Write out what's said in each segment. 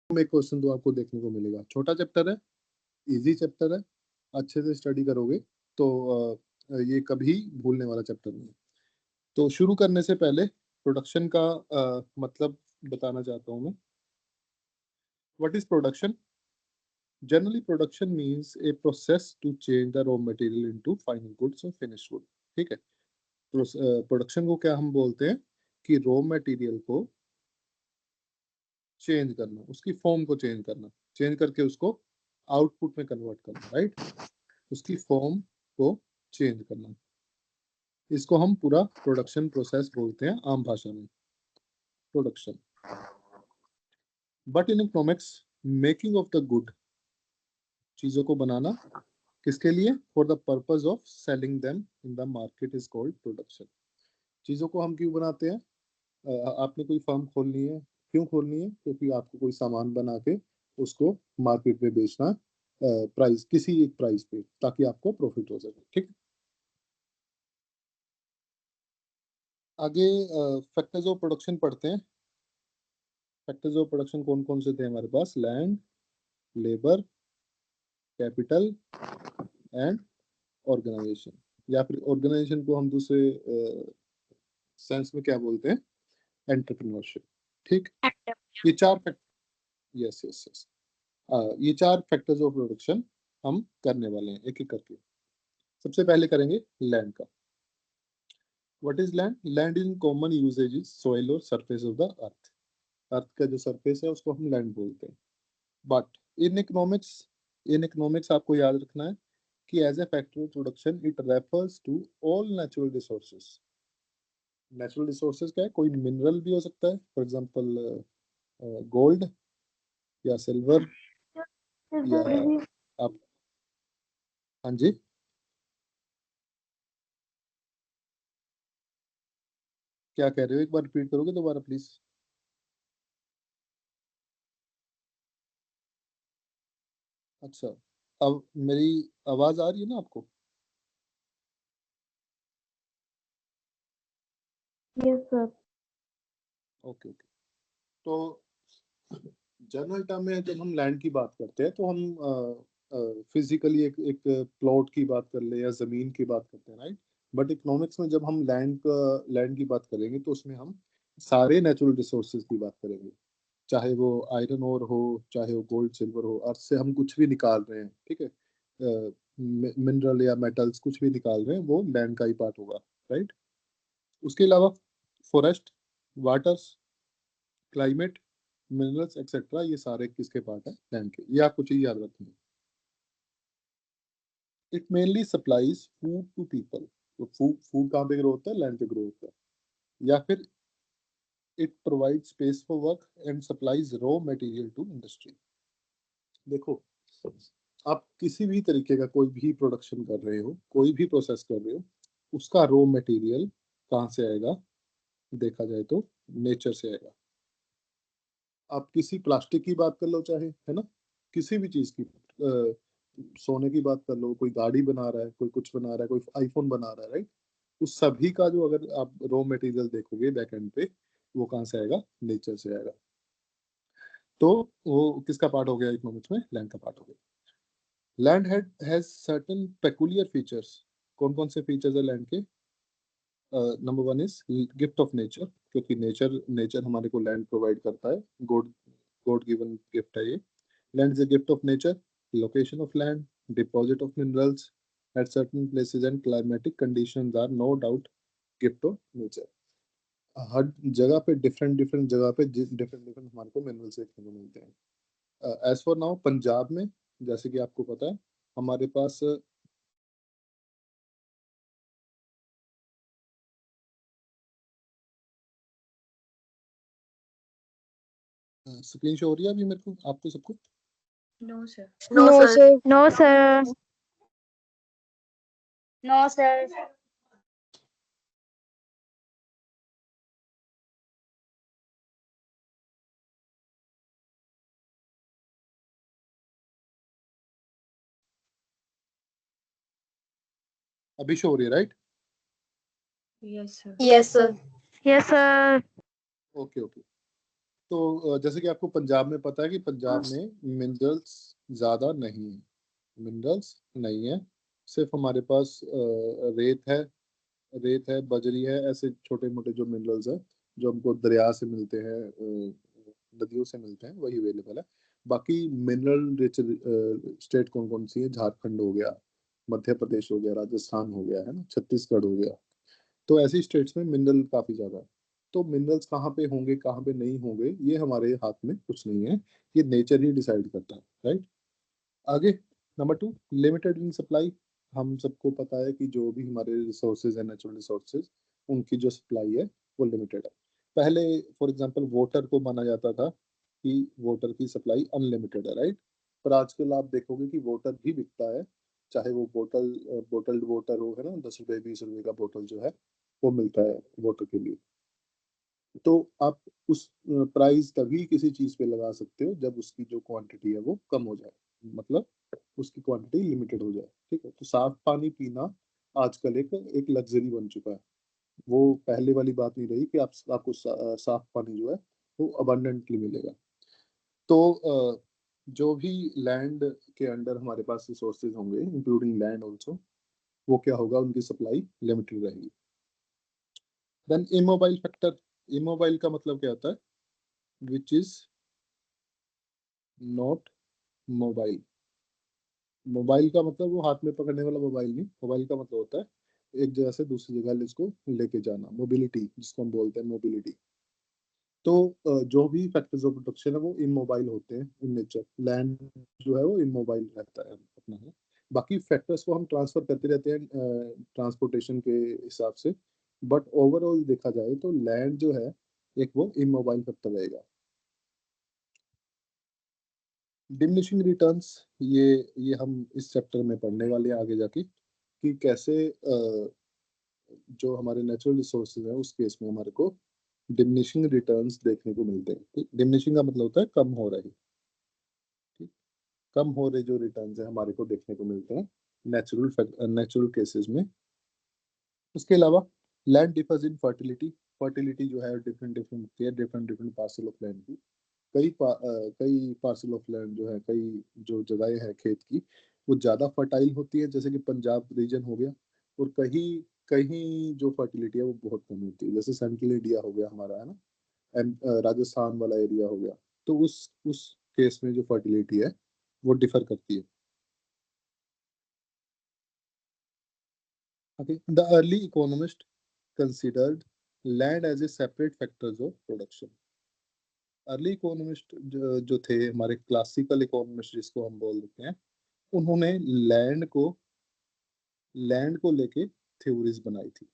में एक क्वेश्चन तो आपको देखने को मिलेगा। छोटा चैप्टर है, इजी चैप्टर है, अच्छे से स्टडी करोगे तो ये कभी भूलने वाला चैप्टर नहीं है। तो शुरू करने से पहले प्रोडक्शन का मतलब बताना चाहता हूँ मैं। What is production? Generally production means a process to change the raw material into final goods और फिनिश्ड गुड। ठीक है, प्रोडक्शन को क्या हम बोलते हैं कि रॉ मटेरियल को चेंज करना, उसकी फॉर्म को चेंज करना, चेंज करके उसको आउटपुट में कन्वर्ट करना, राइट? उसकी फॉर्म को चेंज करना, इसको हम पूरा प्रोडक्शन प्रोसेस बोलते हैं आम भाषा में, production. But in economics, making of the good, चीजों को बनाना किसके लिए? For the purpose of selling them in the market is called production. चीजों को हम क्यों बनाते हैं? आपने कोई फर्म खोलनी है, क्यों खोलनी है? क्योंकि आपको कोई सामान बना के उसको मार्केट में बेचना, प्राइस किसी एक प्राइस पे, ताकि आपको प्रॉफिट हो सके। ठीक, आगे फैक्टर्स ऑफ प्रोडक्शन पढ़ते हैं। फैक्टर्स ऑफ प्रोडक्शन कौन कौन से थे हमारे पास? Land, labour, capital and organisation. या फिर ऑर्गेनाइजेशन को हम दूसरे सेंस में क्या बोलते हैं? एंटरप्रेन्योरशिप। ठीक, ये चार फैक्टर, यस यस यस, ये चार फैक्टर्स ऑफ प्रोडक्शन हम करने वाले हैं एक एक करके। सबसे पहले करेंगे लैंड का। What is land? Land in common usage is soil और सरफेस ऑफ द अर्थ। अर्थ का जो सरफेस है उसको हम लैंड बोलते हैं। बट इन इकोनॉमिक्स आपको याद रखना है कि as a factor of production it refers to all natural resources. Natural resources क्या है? कोई मिनरल भी हो सकता है, फॉर एग्जांपल गोल्ड या सिल्वर, या आप, हाँ जी, क्या कह रहे हो? एक बार रिपीट करोगे दोबारा प्लीज? अच्छा, अब मेरी आवाज आ रही है ना आपको? Yes sir. Okay okay. तो जनरल टर्म में जब हम लैंड की बात करते हैं तो हम फिजिकली एक प्लॉट की बात कर ले या जमीन की बात करते हैं, राइट? बट इकोनॉमिक्स में जब हम लैंड की बात करेंगे तो उसमें हम सारे नेचुरल रिसोर्सेज की बात करेंगे। चाहे वो आयरन ओर हो, चाहे वो गोल्ड सिल्वर हो, अर्थ से हम कुछ भी निकाल रहे हैं, ठीक है, मिनरल या मेटल्स कुछ भी निकाल रहे हैं, वो लैंड का ही पार्ट होगा, राइट? उसके अलावा forest, waters, climate, minerals etcetera, ये सारे किसके पार्ट है? लैंड के। ये आपको चीज याद रखनी है। It mainly supplies food to people. तो फूड फूड कहाँ पे ग्रो होता है? लैंड पे ग्रो होता है। या फिर it provide space for work and supplies raw material to industry. देखो, आप किसी भी तरीके का कोई भी प्रोडक्शन कर रहे हो, कोई भी प्रोसेस कर रहे हो, उसका रॉ मटेरियल कहाँ से आएगा? देखा जाए तो नेचर से आएगा। आप किसी प्लास्टिक की बात कर लो, चाहे, है ना, किसी भी चीज की, सोने की बात कर लो, कोई गाड़ी बना रहा है, कोई कुछ बना रहा है, कोई आईफोन बना रहा है, राइट? उस सभी का जो, अगर आप रॉ मटेरियल देखोगे बैक एंड पे, वो कहाँ से आएगा? नेचर से आएगा। तो वो किसका पार्ट हो गया इकोनॉमिक्स में? लैंड का पार्ट हो गया। Land has certain peculiar features. कौन कौन से फीचर्स है लैंड के? Number one is gift of nature, क्योंकि नेचर नेचर हमारे को लैंड प्रोवाइड करता है। गॉड गॉड गिवन गिफ्ट है ये। Land is a gift of nature. Location of land, deposit of minerals at certain places and climatic conditions are no doubt gift of nature. हर जगह पे, different different जगह पे different different हमारे को minerals देखने को मिलते हैं। एज फॉर नाउ पंजाब में, जैसे कि आपको पता है, हमारे पास स्क्रीन शो हो रही है अभी मेरे को, आपको सबको? No sir. No sir. No sir. No sir. अभी शो हो रही है, right? Yes sir. Yes sir. Yes sir. Okay okay. तो जैसे कि आपको पंजाब में पता है कि पंजाब में मिनरल्स ज़्यादा नहीं है, मिनरल्स नहीं है, सिर्फ हमारे पास रेत है, बजरी है, ऐसे छोटे मोटे जो मिनरल्स हैं जो हमको दरिया से मिलते हैं, नदियों से मिलते हैं, वही अवेलेबल है। बाकी मिनरल रिच स्टेट कौन कौन सी है? झारखंड हो गया, मध्य प्रदेश हो गया, राजस्थान हो गया, है ना, छत्तीसगढ़ हो गया। तो ऐसी स्टेट्स में मिनरल काफी ज्यादा है। तो मिनरल्स कहाँ पे होंगे, कहाँ पे नहीं होंगे, ये हमारे हाथ में कुछ नहीं है, ये नेचर ही डिसाइड करता है, राइट। आगे, नंबर 2, लिमिटेड इन सप्लाई। हम सबको पता है कि जो भी हमारे रिसोर्सेज है, नेचुरल रिसोर्सेज, उनकी जो सप्लाई है वो लिमिटेड है। पहले फॉर एग्जांपल वाटर को माना जाता था कि वाटर की सप्लाई अनलिमिटेड है, राइट। पर आजकल आप देखोगे कि वाटर भी बिकता है, चाहे वो बोटल्ड वाटर हो, है ना, 10 रुपए 20 रुपए का बोतल जो है वो मिलता है वाटर के लिए। तो आप उस प्राइस तभी किसी चीज पे लगा सकते हो जब उसकी जो क्वांटिटी है वो कम हो जाए, मतलब उसकी क्वांटिटी लिमिटेड हो जाए, ठीक है। तो साफ पानी पीना आजकल एक एक लग्जरी बन चुका है। वो पहले वाली बात नहीं रही कि आपको साफ पानी जो है वो अबंडेंटली मिलेगा। तो जो भी लैंड के अंडर हमारे पास रिसोर्सेज होंगे, इंक्लूडिंग लैंड ऑल्सो, वो क्या होगा, उनकी सप्लाई लिमिटेड रहेगी। Then immobile factor. इमोबाइल का मतलब क्या होता है? Which is not mobile. Mobile का मतलब वो हाथ में पकड़ने वाला मोबाइल नहीं, मोबाइल का मतलब होता है एक जगह से दूसरी जगह इसको लेके जाना, मोबिलिटी, जिसको हम बोलते हैं मोबिलिटी। तो जो भी फैक्टर्स ऑफ प्रोडक्शन है वो इमोबाइल होते हैं इन नेचर। लैंड जो है वो इमोबाइल रहता है अपना है। बाकी फैक्टर्स को हम ट्रांसफर करते रहते हैं ट्रांसपोर्टेशन के हिसाब से, बट ओवरऑल देखा जाए तो लैंड जो है एक वो इमोबाइल फैक्टर रहेगा। डिमिनिशिंग रिटर्न्स, ये हम इस चैप्टर में पढ़ने वाले हैं आगे जाके कि कैसे जो हमारे नेचुरल रिसोर्सेज हैं उस केस में हमारे को डिमिनिशिंग रिटर्न्स देखने को मिलते हैं। ठीक, डिमिनिशिंग का मतलब होता है कम हो रही, ठीक, कम हो रहे जो रिटर्न्स है हमारे को देखने को मिलते हैं नेचुरल केसेस में। उसके अलावा लैंड डिफर्स इन फर्टिलिटी। फर्टिलिटी जो है डिफरेंट डिफरेंट होती है, different different parcel of land की। कई पार्सल ऑफ लैंड जो है, कई जो जगहें हैं खेत की, वो ज़्यादा फर्टाइल होती है, जैसे कि पंजाब रीजन हो गया। और कहीं कहीं जो फर्टिलिटी है वो बहुत कम होती है, जैसे सेंट्रल इंडिया हो गया हमारा, है ना, एंड राजस्थान वाला एरिया हो गया। तो उस केस में जो फर्टिलिटी है वो डिफर करती है। Okay, the early economist considered land as a separate factors of production. Early economist जो थे, हमारे क्लासिकल इकोनॉमिस्ट जिसको हम बोल देते हैं, उन्होंने लैंड को लैंड को लेके थ्योरीज बनाई थी।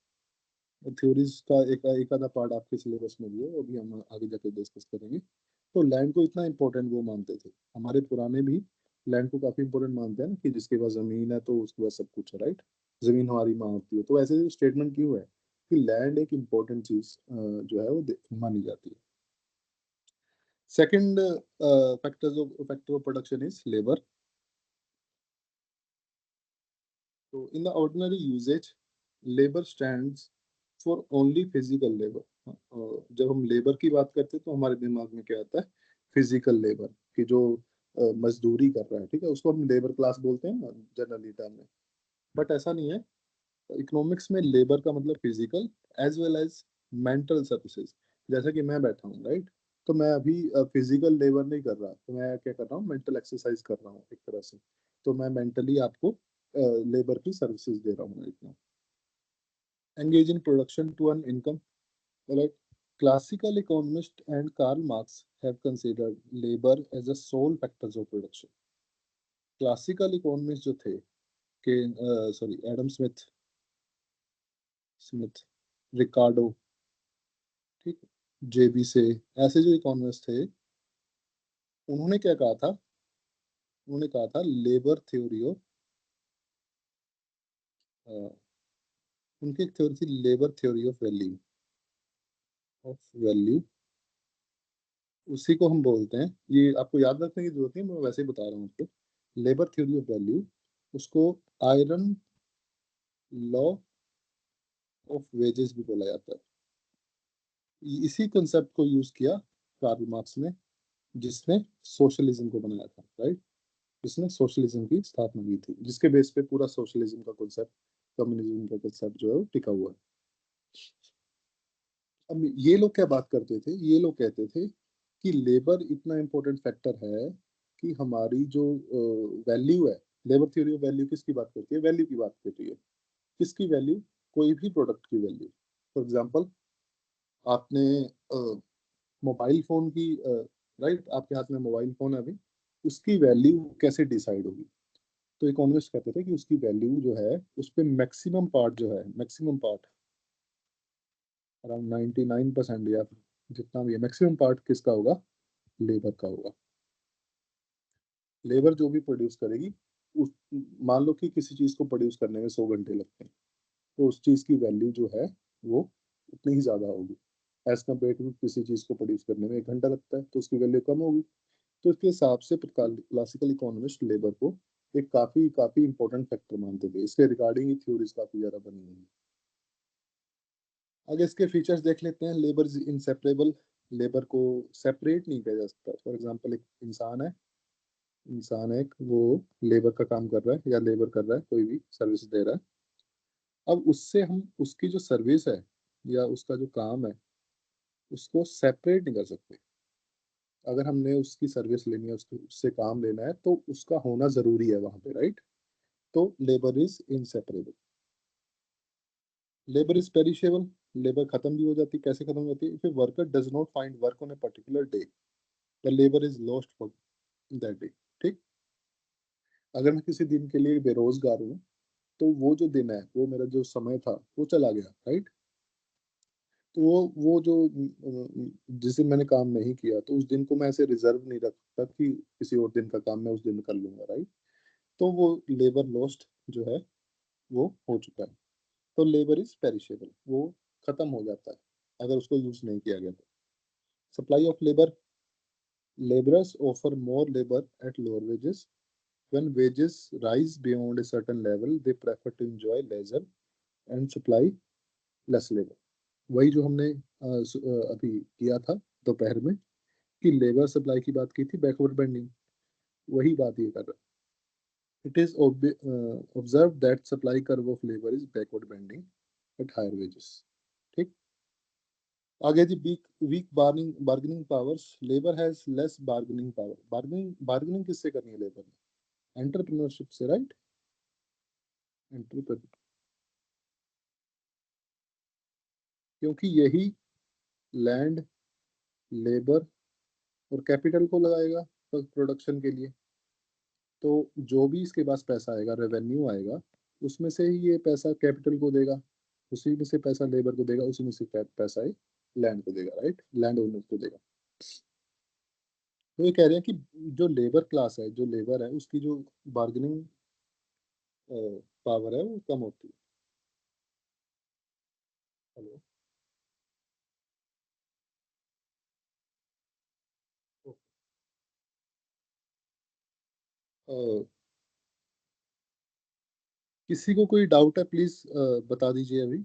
थ्योरीज का एक आधा पार्ट आपके सिलेबस में भी है, वो भी हम आगे जाके डिस्कस करेंगे। तो लैंड को इतना इंपॉर्टेंट वो मानते थे, हमारे पुराने भी लैंड को काफी इंपॉर्टेंट मानते हैं ना, कि जिसके पास जमीन है तो उसके पास सब कुछ है, राइट। जमीन हमारी माँ होती है, तो ऐसे स्टेटमेंट क्यों है कि लैंड एक इम्पोर्टेंट चीज जो है वो मानी जाती है। Second factor of production is labour. तो in the ordinary usages labour stands for only physical labour. जब हम लेबर की बात करते हैं तो हमारे दिमाग में क्या आता है? फिजिकल लेबर, कि जो मजदूरी कर रहा है, ठीक है, उसको हम लेबर क्लास बोलते हैं ना जनरली टर्म में। बट ऐसा नहीं है। इकोनॉमिक्स में लेबर का मतलब physical as well as mental services. जैसे कि मैं बैठा हूँ, राइट, तो मैं अभी फिजिकल लेबर नहीं कर रहा, तो मैं क्या कर रहा हूँ? मेंटल एक्सरसाइज कर रहा हूँ एक तरह से। तो मैं मेंटली आपको लेबर की सर्विसेज दे रहा हूँ इतना। Engage in production to earn income, right. Classical economists and Karl Marx have considered labor as a sole factors of production. Classical economist जो थे, के सॉरी एडम स्मिथ स्मिथ रिकार्डो, ठीक, जेबी से, ऐसे जो इकोनॉमिस्ट थे, उन्होंने क्या कहा था? उन्होंने कहा था लेबर थ्योरी ऑफ, उनकी एक थ्योरी थी लेबर थ्योरी ऑफ वैल्यू। उसी को हम बोलते हैं, ये आपको याद रखने की जरूरत नहीं, मैं वैसे ही बता रहा हूँ आपको। लेबर थ्योरी ऑफ वैल्यू, उसको आयरन लॉ ऑफ वेजेस भी बोला जाता है। इसी कंसेप्ट को यूज किया कार्ल मार्क्स ने, जिसने सोशलिज्म को बनाया था, राइट, जिसने सोशलिज्म की स्थापना की थी, जिसके बेस पे पूरा सोशलिज्म का कॉन्सेप्ट, कम्युनिज्म का कॉन्सेप्ट जो है वो टिका हुआ है। अब ये लोग क्या बात करते थे, ये लोग कहते थे कि लेबर इतना इंपॉर्टेंट फैक्टर है कि हमारी जो वैल्यू है, लेबर थ्योरी ऑफ वैल्यू किसकी बात करती है, वैल्यू की बात करती है। किसकी वैल्यू, कोई भी प्रोडक्ट की वैल्यू। फॉर एग्जांपल, आपने मोबाइल फोन की, राइट, आपके हाथ में मोबाइल फोन है अभी, उसकी वैल्यू कैसे डिसाइड होगी? तो इकोनॉमिस्ट कहते थे कि उसकी वैल्यू जो है उस पर मैक्सिमम पार्ट जो है, मैक्सिमम पार्ट अराउंड 99% या जितना भी है, मैक्सिमम पार्ट किसका होगा, लेबर का होगा। लेबर जो भी प्रोड्यूस करेगी, उस, मान लो कि किसी चीज को प्रोड्यूस करने में 100 घंटे लगते हैं, तो उस चीज की वैल्यू जो है वो उतनी ही ज्यादा होगी एज कम्पेयर टू किसी चीज को प्रोड्यूस करने में 1 घंटा लगता है, तो उसकी वैल्यू कम होगी। तो इसके हिसाब से क्लासिकल इकोनॉमिस्ट लेबर को एक काफी काफी इंपॉर्टेंट फैक्टर मानते थे। इसके रिगार्डिंग ही थ्योरीज काफी ज्यादा बनी हुई है। आगे इसके फीचर्स देख लेते हैं। लेबर इज इनसेपरेबल, लेबर को सेपरेट नहीं किया जा सकता। फॉर एग्जांपल, एक इंसान है, इंसान एक वो लेबर का काम कर रहा है या लेबर कर रहा है, कोई भी सर्विस दे रहा है। अब उससे हम उसकी जो सर्विस है या उसका जो काम है उसको सेपरेट नहीं कर सकते। अगर हमने उसकी सर्विस लेनी है, उससे काम लेना है, तो उसका होना जरूरी है वहां पे, राइट। तो labour is inseparable. Labour is perishable, labour खत्म भी हो जाती है। कैसे खत्म हो जाती है? If a worker does not find work on a particular day, the labour is lost for that day. ठीक, अगर मैं किसी दिन के लिए बेरोजगार हूँ, तो वो जो दिन है, वो मेरा जो समय था वो चला गया, राइट। तो वो जो जिस दिन मैंने काम नहीं किया, तो उस दिन को मैं ऐसे रिजर्व नहीं रखता कि किसी और दिन का काम मैं उस दिन कर लूंगा, राइट। तो वो लेबर लॉस्ट जो है वो हो चुका है। तो लेबर इज पेरिशेबल, वो खत्म हो जाता है अगर उसको यूज नहीं किया गया तो। Supply of labour, laborers offer more labor at lower wages. When wages rise beyond a certain level, they prefer to enjoy leisure and supply less labor. वही जो हमने अभी किया था दोपहर में, कि लेबर सप्लाई की बात की थी, बैकवर्ड बेंडिंग, वही बात ये कर रहा है। It is observe that supply curve of labour is backward bending at higher wages. ठीक, आगे जी, weak weak bargaining bargaining powers, labour has less bargaining power. Bargaining bargaining किससे करनी है लेबर ने? एंटरप्रेन्योरशिप से, राइट। एंटरप्रेन्योर, क्योंकि यही लैंड, लेबर और कैपिटल को लगाएगा प्रोडक्शन के लिए। तो जो भी इसके पास पैसा आएगा, रेवेन्यू आएगा, उसमें से ही ये पैसा कैपिटल को देगा, उसी में से पैसा लेबर को देगा, उसी में से पैसा ही लैंड को देगा, राइट, लैंड ओनर को देगा। तो ये कह रहे हैं कि जो लेबर क्लास है, जो लेबर है, उसकी जो बार्गेनिंग पावर है वो कम होती है। हेलो, अ, किसी को कोई डाउट है प्लीज बता दीजिए अभी।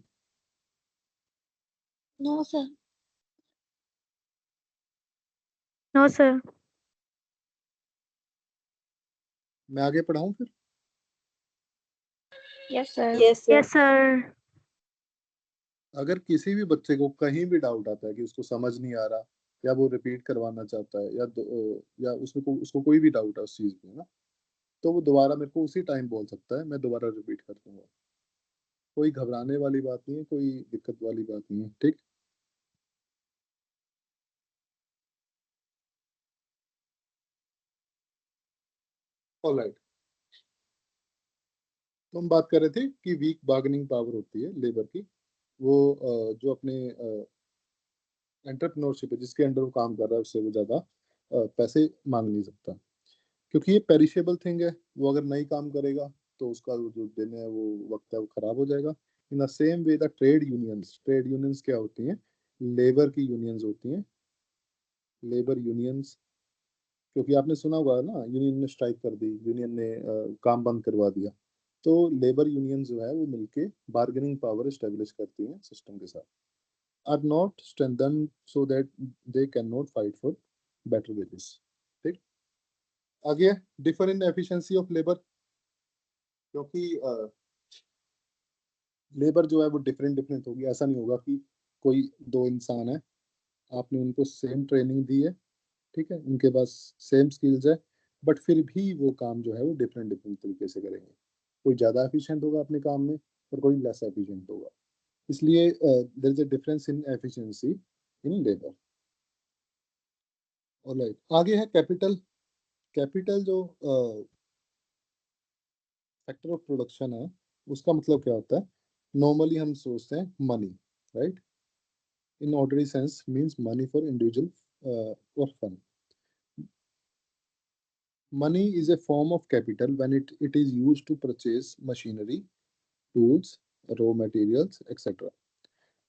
No, sir. No, sir. मैं आगे पढ़ाऊं फिर? Yes, sir. Yes, sir. Yes, sir. अगर किसी भी बच्चे को कहीं भी डाउट आता है कि उसको समझ नहीं आ रहा, या वो रिपीट करवाना चाहता है, या उसको कोई भी डाउट है उस चीज में ना, तो वो दोबारा मेरे को उसी टाइम बोल सकता है, मैं दोबारा रिपीट कर दूंगा। कोई घबराने वाली बात नहीं है, कोई दिक्कत वाली बात नहीं है, ठीक। ऑलराइट, तो हम बात कर रहे थे कि वीक बार्गेनिंग पावर होती है लेबर की। वो जो अपने एंटरप्रेन्योरशिप है, जिसके अंडर वो काम कर रहा है, उससे वो ज्यादा पैसे मांग नहीं सकता, क्योंकि ये पेरिशेबल थिंग है। वो अगर नहीं काम करेगा तो उसका जो दिन है, वो वक्त है, वो खराब हो जाएगा। In the same way the trade unions क्या होती हैं? लेबर की यूनियंस होती हैं, लेबर यूनियंस। क्योंकि आपने सुना होगा ना, यूनियन ने स्ट्राइक कर दी, यूनियन ने काम बंद करवा दिया। तो लेबर यूनियन जो है वो मिलके बार्गेनिंग पावर एस्टेब्लिश करती हैं सिस्टम के साथ। are not strengthened so that they cannot fight for better wages. ठीक, आगे differ in efficiency of labour, क्योंकि लेबर जो है वो डिफरेंट डिफरेंट होगी। ऐसा नहीं होगा कि कोई दो इंसान है, आपने उनको सेम ट्रेनिंग दी है, ठीक है, उनके पास सेम स्किल्स है, बट फिर भी वो काम जो है वो डिफरेंट डिफरेंट तरीके से करेंगे। कोई ज़्यादा एफिशिएंट होगा अपने काम में और कोई लेस एफिशिएंट होगा। इसलिए there is a difference in efficiency in labour. Alright, आगे है कैपिटल। कैपिटल जो फैक्टर ऑफ प्रोडक्शन है, उसका मतलब क्या होता है? नॉर्मली हम सोचते हैं money, right? In ordinary sense means money for individual और fun. Money is a form of capital when it is used to purchase machinery, tools, raw materials, etc.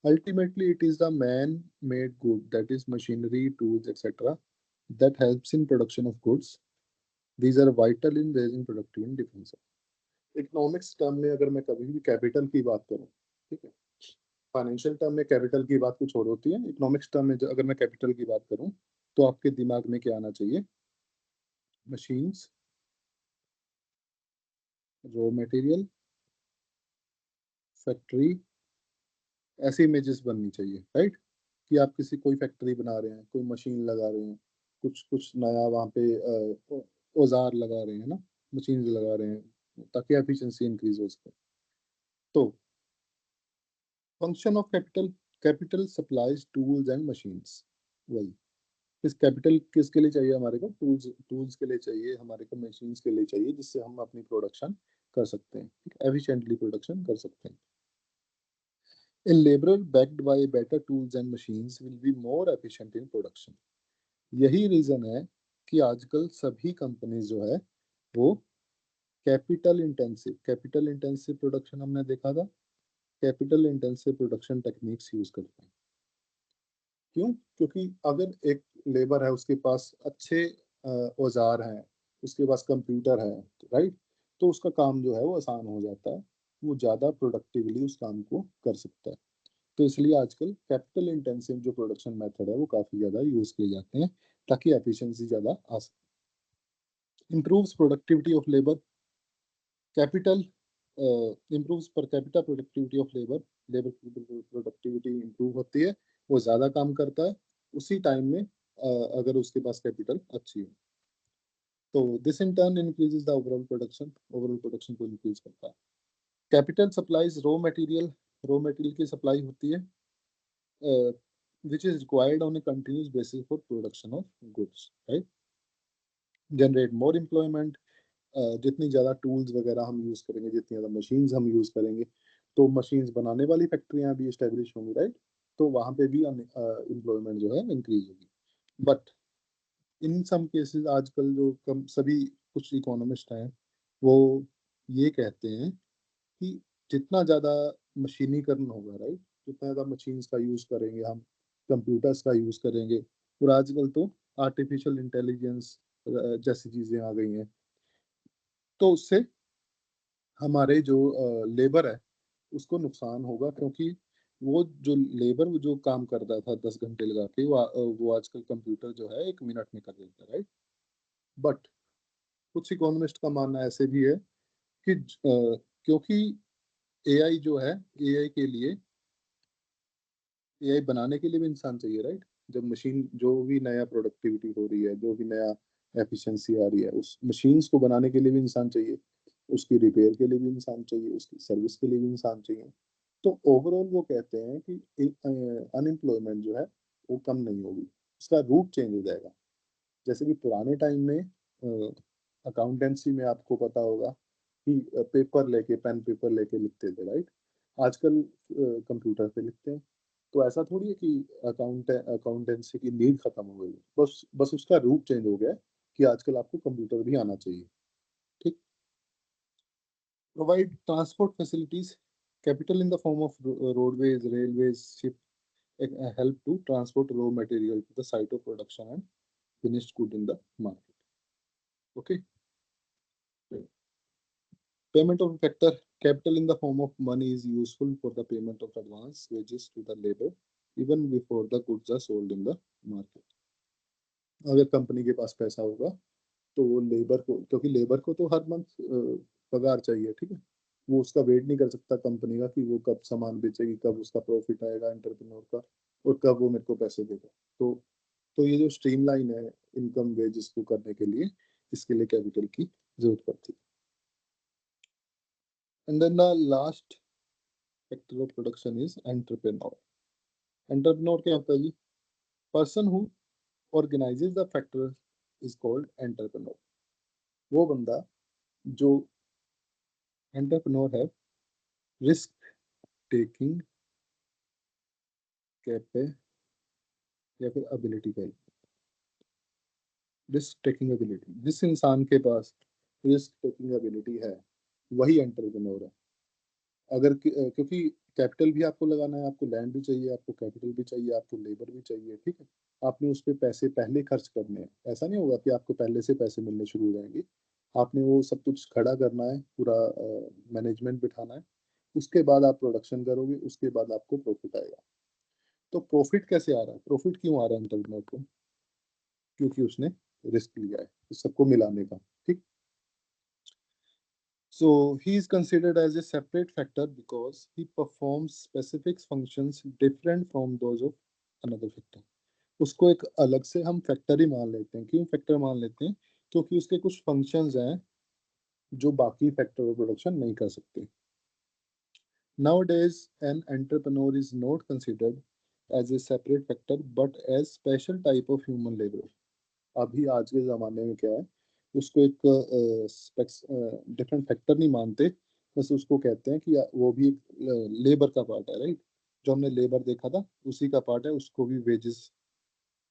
Ultimately, it is the man-made good, that is machinery, tools, etc., that helps in production of goods. These are vital in raising productivity and defense. Economics term में अगर मैं कभी भी capital की बात करूं, ठीक है, फाइनेंशियल टर्म में कैपिटल की बात कुछ और होती है, इकोनॉमिक्स टर्म में अगर मैं कैपिटल की बात करूं तो आपके दिमाग में क्या आना चाहिए? मशीन्स, रॉ मटेरियल, फैक्ट्री, ऐसी इमेजेस बननी चाहिए, राइट? कि आप किसी कोई फैक्ट्री बना रहे हैं, कोई मशीन लगा रहे हैं, कुछ कुछ नया वहाँ पे औजार लगा रहे हैं ना, मशीन लगा रहे हैं ताकि एफिशिएंसी इंक्रीज हो सके। तो function of capital, capital supplies tools and machines. वही, इस कैपिटल किसके लिए चाहिए हमारे को? टूल्स, टूल्स के लिए चाहिए हमारे को, मशीन्स के लिए चाहिए, जिससे हम अपनी प्रोडक्शन कर सकते हैं, एफिशिएंटली प्रोडक्शन कर सकते हैं। A laborer backed by better tools and machines will be more efficient in production. यही रीजन है कि आजकल सभी कंपनीज जो है वो कैपिटल इंटेंसिव प्रोडक्शन, हमने देखा था, capital intensive production techniques use करते हैं। क्यों? क्योंकि अगर एक लेबर है, उसके पास अच्छे औजार हैं, उसके पास कंप्यूटर है, राइट, तो उसका काम जो है वो आसान हो जाता है, वो ज़्यादा प्रोडक्टिवली उस काम को कर सकता है। तो इसलिए आजकल कैपिटल इंटेंसिव जो प्रोडक्शन मेथड है वो काफ़ी ज़्यादा यूज़ किए जाते हैं ताकि एफिशिएंसी ज़्यादा आ सके। Improves productivity of labour, capital improves per capita productivity of labour, labour की प्रोडक्टिविटी इम्प्रूव होती है, वो ज़्यादा काम करता है उसी टाइम में अगर उसके पास कैपिटल अच्छी है। तो this in turn increases the overall production को इंक्रीज करता है। Capital supplies raw material, raw material की सप्लाई होती है which is required on a continuous basis for production of goods, right? Generate more employment, जितनी ज़्यादा टूल्स वगैरह हम यूज़ करेंगे, जितनी ज़्यादा मशीन्स हम यूज़ करेंगे, तो मशीन्स बनाने वाली फैक्ट्रियाँ भी इस्टेब्लिश होंगी, राइट? तो वहाँ पे भी एम्प्लॉयमेंट जो है इंक्रीज होगी। बट इन सम केसेस आजकल जो कम सभी कुछ इकोनॉमिस्ट हैं वो ये कहते हैं कि जितना ज़्यादा मशीनीकरण होगा, राइट, जितना ज़्यादा मशीन्स का यूज़ करेंगे हम, कंप्यूटर्स का यूज़ करेंगे, और आजकल तो आर्टिफिशियल इंटेलिजेंस जैसी चीज़ें आ गई हैं, तो उससे हमारे जो लेबर है उसको नुकसान होगा, क्योंकि वो जो लेबर जो काम करता था 10 घंटे लगा के, वो आजकल कंप्यूटर जो है 1 मिनट में कर देता है, राइट? बट कुछ इकोनॉमिस्ट का मानना ऐसे भी है कि क्योंकि एआई जो है, एआई के लिए, एआई बनाने के लिए भी इंसान चाहिए, राइट? जब मशीन जो भी नया प्रोडक्टिविटी हो रही है, जो भी नया एफिशिएंसी आ रही है, उस मशीन्स को बनाने के लिए भी इंसान चाहिए, उसकी रिपेयर के लिए भी इंसान चाहिए, उसकी सर्विस के लिए भी इंसान चाहिए। तो ओवरऑल वो कहते हैं कि अनएम्प्लॉयमेंट जो है वो कम नहीं होगी, उसका रूट चेंज हो जाएगा। जैसे कि पुराने टाइम में अकाउंटेंसी में आपको पता होगा कि पेपर लेके, पेन पेपर लेके लिखते थे, राइट? आजकल कंप्यूटर पे लिखते हैं। तो ऐसा थोड़ी है कि अकाउंटेंसी की नीड खत्म हो गई है, बस उसका रूट चेंज हो गया है कि आजकल आपको कंप्यूटर भी आना चाहिए, ठीक? Provide transport facilities, capital in the form of roadways, railways, ship help to transport raw material to the site of production and finished good in the market. Okay. Payment of a factor, capital in the form of money is useful for the payment of advance wages to the labor even before the goods are sold in the market. अगर company के पास पैसा होगा तो वो labour को, क्योंकि labour को तो हर मंथ पगार चाहिए, ठीक है, वो उसका वेट नहीं कर सकता कंपनी का कि वो कब सामान बेचेगी, कब उसका प्रॉफिट आएगा एंटरप्रेन्योर का, और कब वो मेरे को पैसे देगा। तो ये जो स्ट्रीमलाइन है इनकम वेजेस को करने के लिए, इसके लिए कैपिटल की जरूरत पड़ती है। And then the last factor of production is entrepreneur. Entrepreneur क्या होता है जी? Person who organises the factor is called entrepreneur. वो बंदा जो एंटरप्रेन्योर है, रिस्क टेकिंग कैपे या फिर एबिलिटी का, रिस्क टेकिंग एबिलिटी, जिस इंसान के पास रिस्क टेकिंग एबिलिटी है वही एंटरप्रेन्योर है। क्योंकि कैपिटल भी आपको लगाना है, आपको लैंड भी चाहिए, आपको कैपिटल भी चाहिए, आपको लेबर भी चाहिए, ठीक है। आपने उस पर पैसे पहले खर्च करने हैं। ऐसा नहीं होगा कि आपको पहले से पैसे मिलने शुरू हो जाएंगे। आपने वो सब कुछ खड़ा करना है, पूरा मैनेजमेंट बिठाना है, उसके बाद आप प्रोडक्शन करोगे, उसके बाद आपको प्रॉफिट आएगा। तो प्रॉफिट कैसे आ रहा है, प्रॉफिट क्यों आ रहा है एंटरप्रेन्योर को? क्योंकि उसने रिस्क लिया है इस सबको मिलाने का, ठीक। So he is considered as a separate factor because he performs specific functions different from those of another factor. उसको एक अलग से हम फैक्टर ही मान लेते हैं। क्यों फैक्टर मान लेते हैं? क्योंकि उसके कुछ फंक्शंस हैं जो बाकी फैक्टर ऑफ प्रोडक्शन नहीं कर सकते। Nowadays, an entrepreneur is not considered as a separate factor but as special type of human labor. अभी आज के ज़माने में क्या है, उसको एक डिफरेंट फैक्टर नहीं मानते, बस उसको कहते हैं कि वो भी लेबर का पार्ट है, राइट। जो हमने लेबर देखा था उसी का पार्ट है, उसको भी वेजेस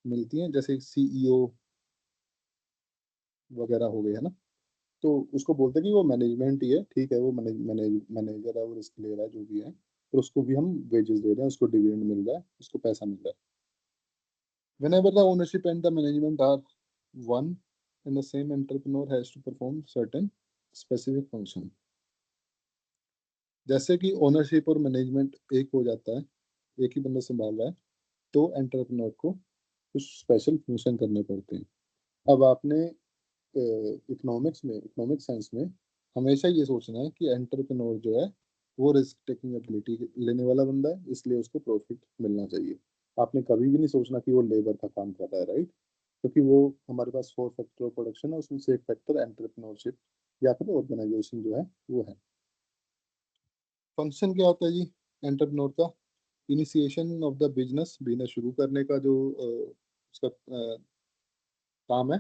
मिलती हैं, जैसे सीईओ वगैरह हो गए, है ना। तो उसको बोलते हैं कि वो मैनेजमेंट ही है, ठीक है, वो मैनेजर है, वो रिस्क ले रहा है, जो भी है, पर उसको भी हम वेजेस दे रहे हैं, उसको डिविडेंड मिल रहा है, उसको पैसा मिल रहा है। Whenever the ownership and the management are one and the same, entrepreneur has to perform certain specific function. जैसे कि ओनरशिप और मैनेजमेंट एक हो जाता है, एक ही बंदा संभाल रहा है, तो एंटरप्रेन्योर को कुछ स्पेशल फंक्शन करने पड़ते हैं। अब आपने इकोनॉमिक साइंस में हमेशा ये सोचना है कि एंटरप्रेन्योर जो है वो रिस्क टेकिंग एबिलिटी लेने वाला बंदा है, इसलिए उसको प्रॉफिट मिलना चाहिए। आपने कभी भी नहीं सोचना कि वो लेबर का काम कर रहा है, राइट। क्योंकि वो हमारे पास 4 फैक्टर ऑफ प्रोडक्शन है, उसमें से एक फैक्टर एंटरप्रेन्योरशिप या फिर ऑर्गेनाइजेशन जो है वो है। फंक्शन क्या होता है जी एंटरप्रेन्योर का? Initiation of the business, business शुरू करने का जो उसका काम है।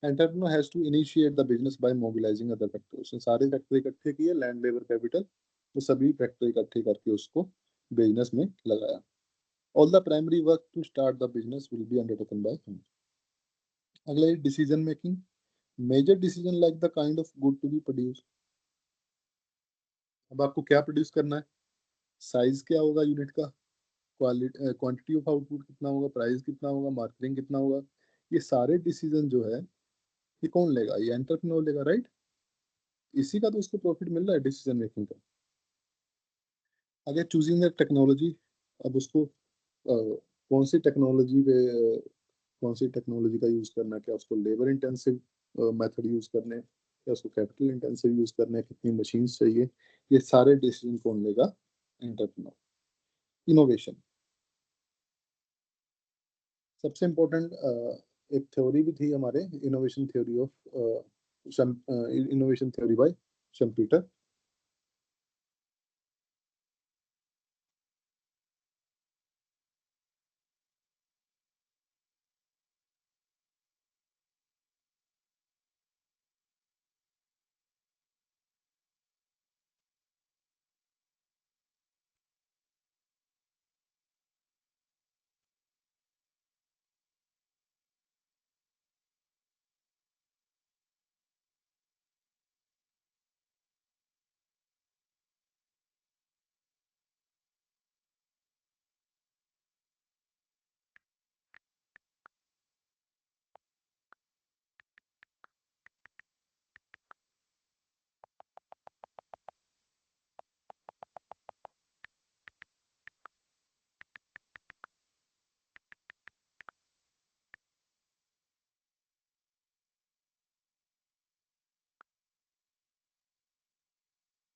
Entrepreneur has to initiate the business by mobilising other factors. उसने सारे फैक्टर इकट्ठे किए, लैंड, लेबर, कैपिटल, तो सभी फैक्टर इकट्ठे करके उसको बिजनेस में लगाया। All the primary work to start the business will be undertaken by him. अगला decision making, major decision like the kind of good to be produce. अब आपको क्या प्रोड्यूस करना है, साइज क्या होगा यूनिट का, क्वालिटी क्वांटिटी ऑफ आउटपुट कितना होगा, प्राइस कितना होगा, मार्केटिंग कितना होगा, ये सारे डिसीजन जो है ये कौन लेगा? ये एंटरप्रेन्योर लेगा, राइट। इसी का तो उसको प्रॉफिट मिल रहा है डिसीजन मेकिंग का। आगे चूजिंग द टेक्नोलॉजी। अब उसको कौन सी टेक्नोलॉजी पे कौन सी टेक्नोलॉजी का यूज करना है, क्या उसको लेबर इंटेंसिव मेथड यूज करने, क्या उसको कैपिटल इंटेंसिव यूज करने, कितनी मशीन्स चाहिए, ये सारे डिसीजन कौन लेगा? एंटरप्रेन्योर। इनोवेशन सबसे इम्पोर्टेंट एक थ्योरी भी थी हमारे, innovation theory of innovation theory by Schumpeter.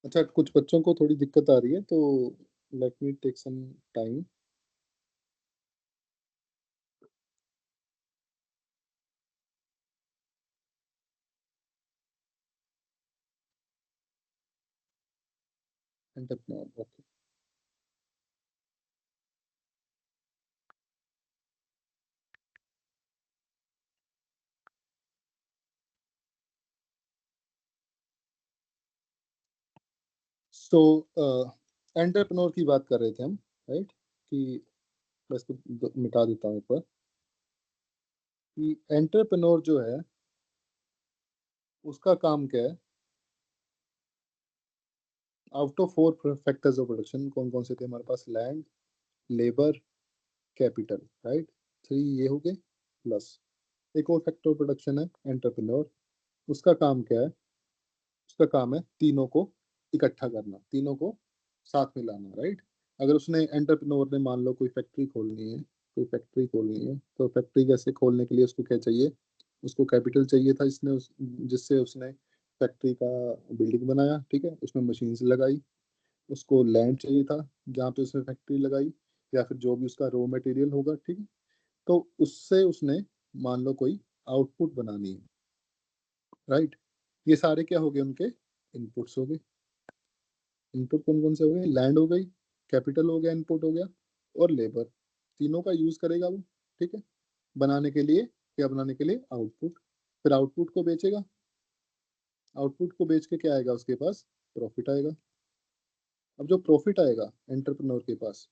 अच्छा, कुछ बच्चों को थोड़ी दिक्कत आ रही है, तो let me take some time. Entrepreneur, okay. So entrepreneur की बात कर रहे थे हम, राइट? कि बस मिटा देता हूँ एक बार कि एंटरप्रेन्योर जो है उसका काम क्या है। Out of 4 factors of production कौन कौन से थे हमारे पास? Land, labour, capital, right? 3 ये हो गए, प्लस एक और फैक्टर ऑफ प्रोडक्शन है एंटरप्रेन्योर। उसका काम क्या है? उसका काम है तीनों को इकट्ठा करना, तीनों को साथ में लाना, राइट? अगर उसने एंटरप्रेन्योर ने मान लो कोई फैक्ट्री खोलनी है, तो फैक्ट्री कैसे खोलने के लिए उसको क्या चाहिए? उसको कैपिटल चाहिए था, जिससे उसने फैक्ट्री का बिल्डिंग बनाया, ठीक है, उसमें मशीन्स लगाई। उसको लैंड चाहिए था जहाँ पे उसने फैक्ट्री लगाई, या फिर जो भी उसका रॉ मटेरियल होगा, ठीक है। तो उससे उसने मान लो कोई आउटपुट बनानी है, राइट? ये सारे क्या हो गए उनके? इनपुट्स हो गए। इनपुट कौन कौन से हो गए? लैंड हो गई, कैपिटल हो गया, इनपुट हो गया, और लेबर। तीनों का यूज करेगा वो, ठीक है, बनाने के लिए। क्या बनाने के लिए? आउटपुट। फिर आउटपुट को बेचेगा। आउटपुट को बेच के क्या आएगा उसके पास? प्रॉफिट आएगा। अब जो प्रॉफिट आएगा एंटरप्रेन्योर के पास,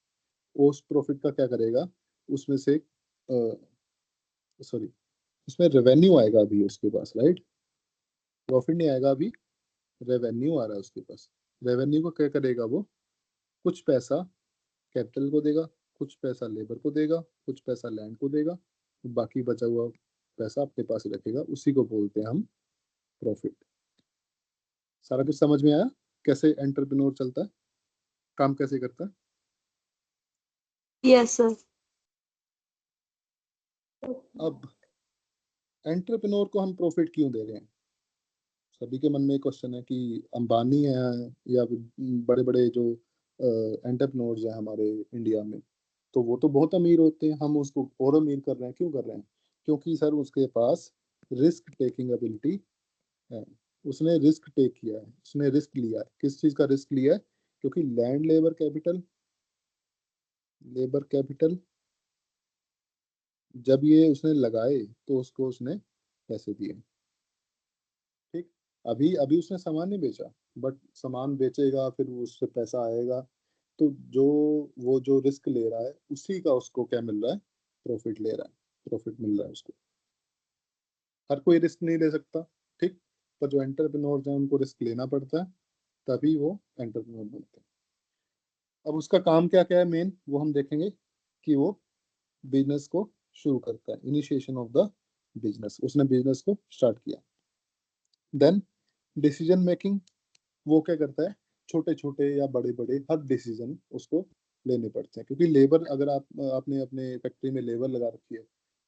वो उस प्रॉफिट का क्या करेगा? उसमें से सॉरी, उसमें रेवेन्यू आएगा अभी उसके पास, राइट? प्रॉफिट नहीं आएगा अभी, रेवेन्यू आ रहा है उसके पास। रेवेन्यू को क्या करेगा वो? कुछ पैसा कैपिटल को देगा, कुछ पैसा लेबर को देगा, कुछ पैसा लैंड को देगा, बाकी बचा हुआ पैसा अपने पास ही रखेगा। उसी को बोलते हैं हम प्रॉफिट। सारा कुछ समझ में आया कैसे एंटरप्रेन्योर चलता है, काम कैसे करता है? Yes, sir. अब एंटरप्रेन्योर को हम प्रॉफिट क्यों दे रहे हैं? सभी के मन में एक क्वेश्चन है कि अंबानी है या बड़े बड़े जो एंटरप्रेन्योर्स हैं हमारे इंडिया में, तो वो तो बहुत अमीर होते हैं, हम उसको और अमीर कर रहे हैं। क्यों कर रहे हैं? क्योंकि सर उसके पास रिस्क टेकिंग एबिलिटी है। उसने रिस्क टेक किया है, उसने रिस्क लिया है। किस चीज का रिस्क लिया है? क्योंकि लैंड, लेबर कैपिटल जब ये उसने लगाए तो उसको उसने पैसे दिए, ठीक। अभी अभी उसने सामान नहीं बेचा, बट सामान बेचेगा, फिर उससे पैसा आएगा। तो जो वो जो रिस्क ले रहा है उसी का उसको क्या मिल रहा है? प्रॉफिट ले रहा है, प्रॉफिट मिल रहा है उसको। हर कोई रिस्क नहीं ले सकता, ठीक। पर जो एंटरप्रेन्योर हैं उनको रिस्क लेना पड़ता है, तभी वो एंटरप्रेन्योर बनते हैं। अब उसका काम क्या क्या है मेन, वो हम देखेंगे। कि वो बिजनेस को शुरू करता है, इनिशिएशन ऑफ द बिजनेस, उसने बिजनेस को स्टार्ट किया। देन डिसीजन मेकिंग, वो क्या करता है? छोटे छोटे या बड़े बड़े हर डिसीजन उसको लेने पड़ते हैं, क्योंकि लेबर, अगर आपने अपने फैक्ट्री में लेबर लगा रखी है,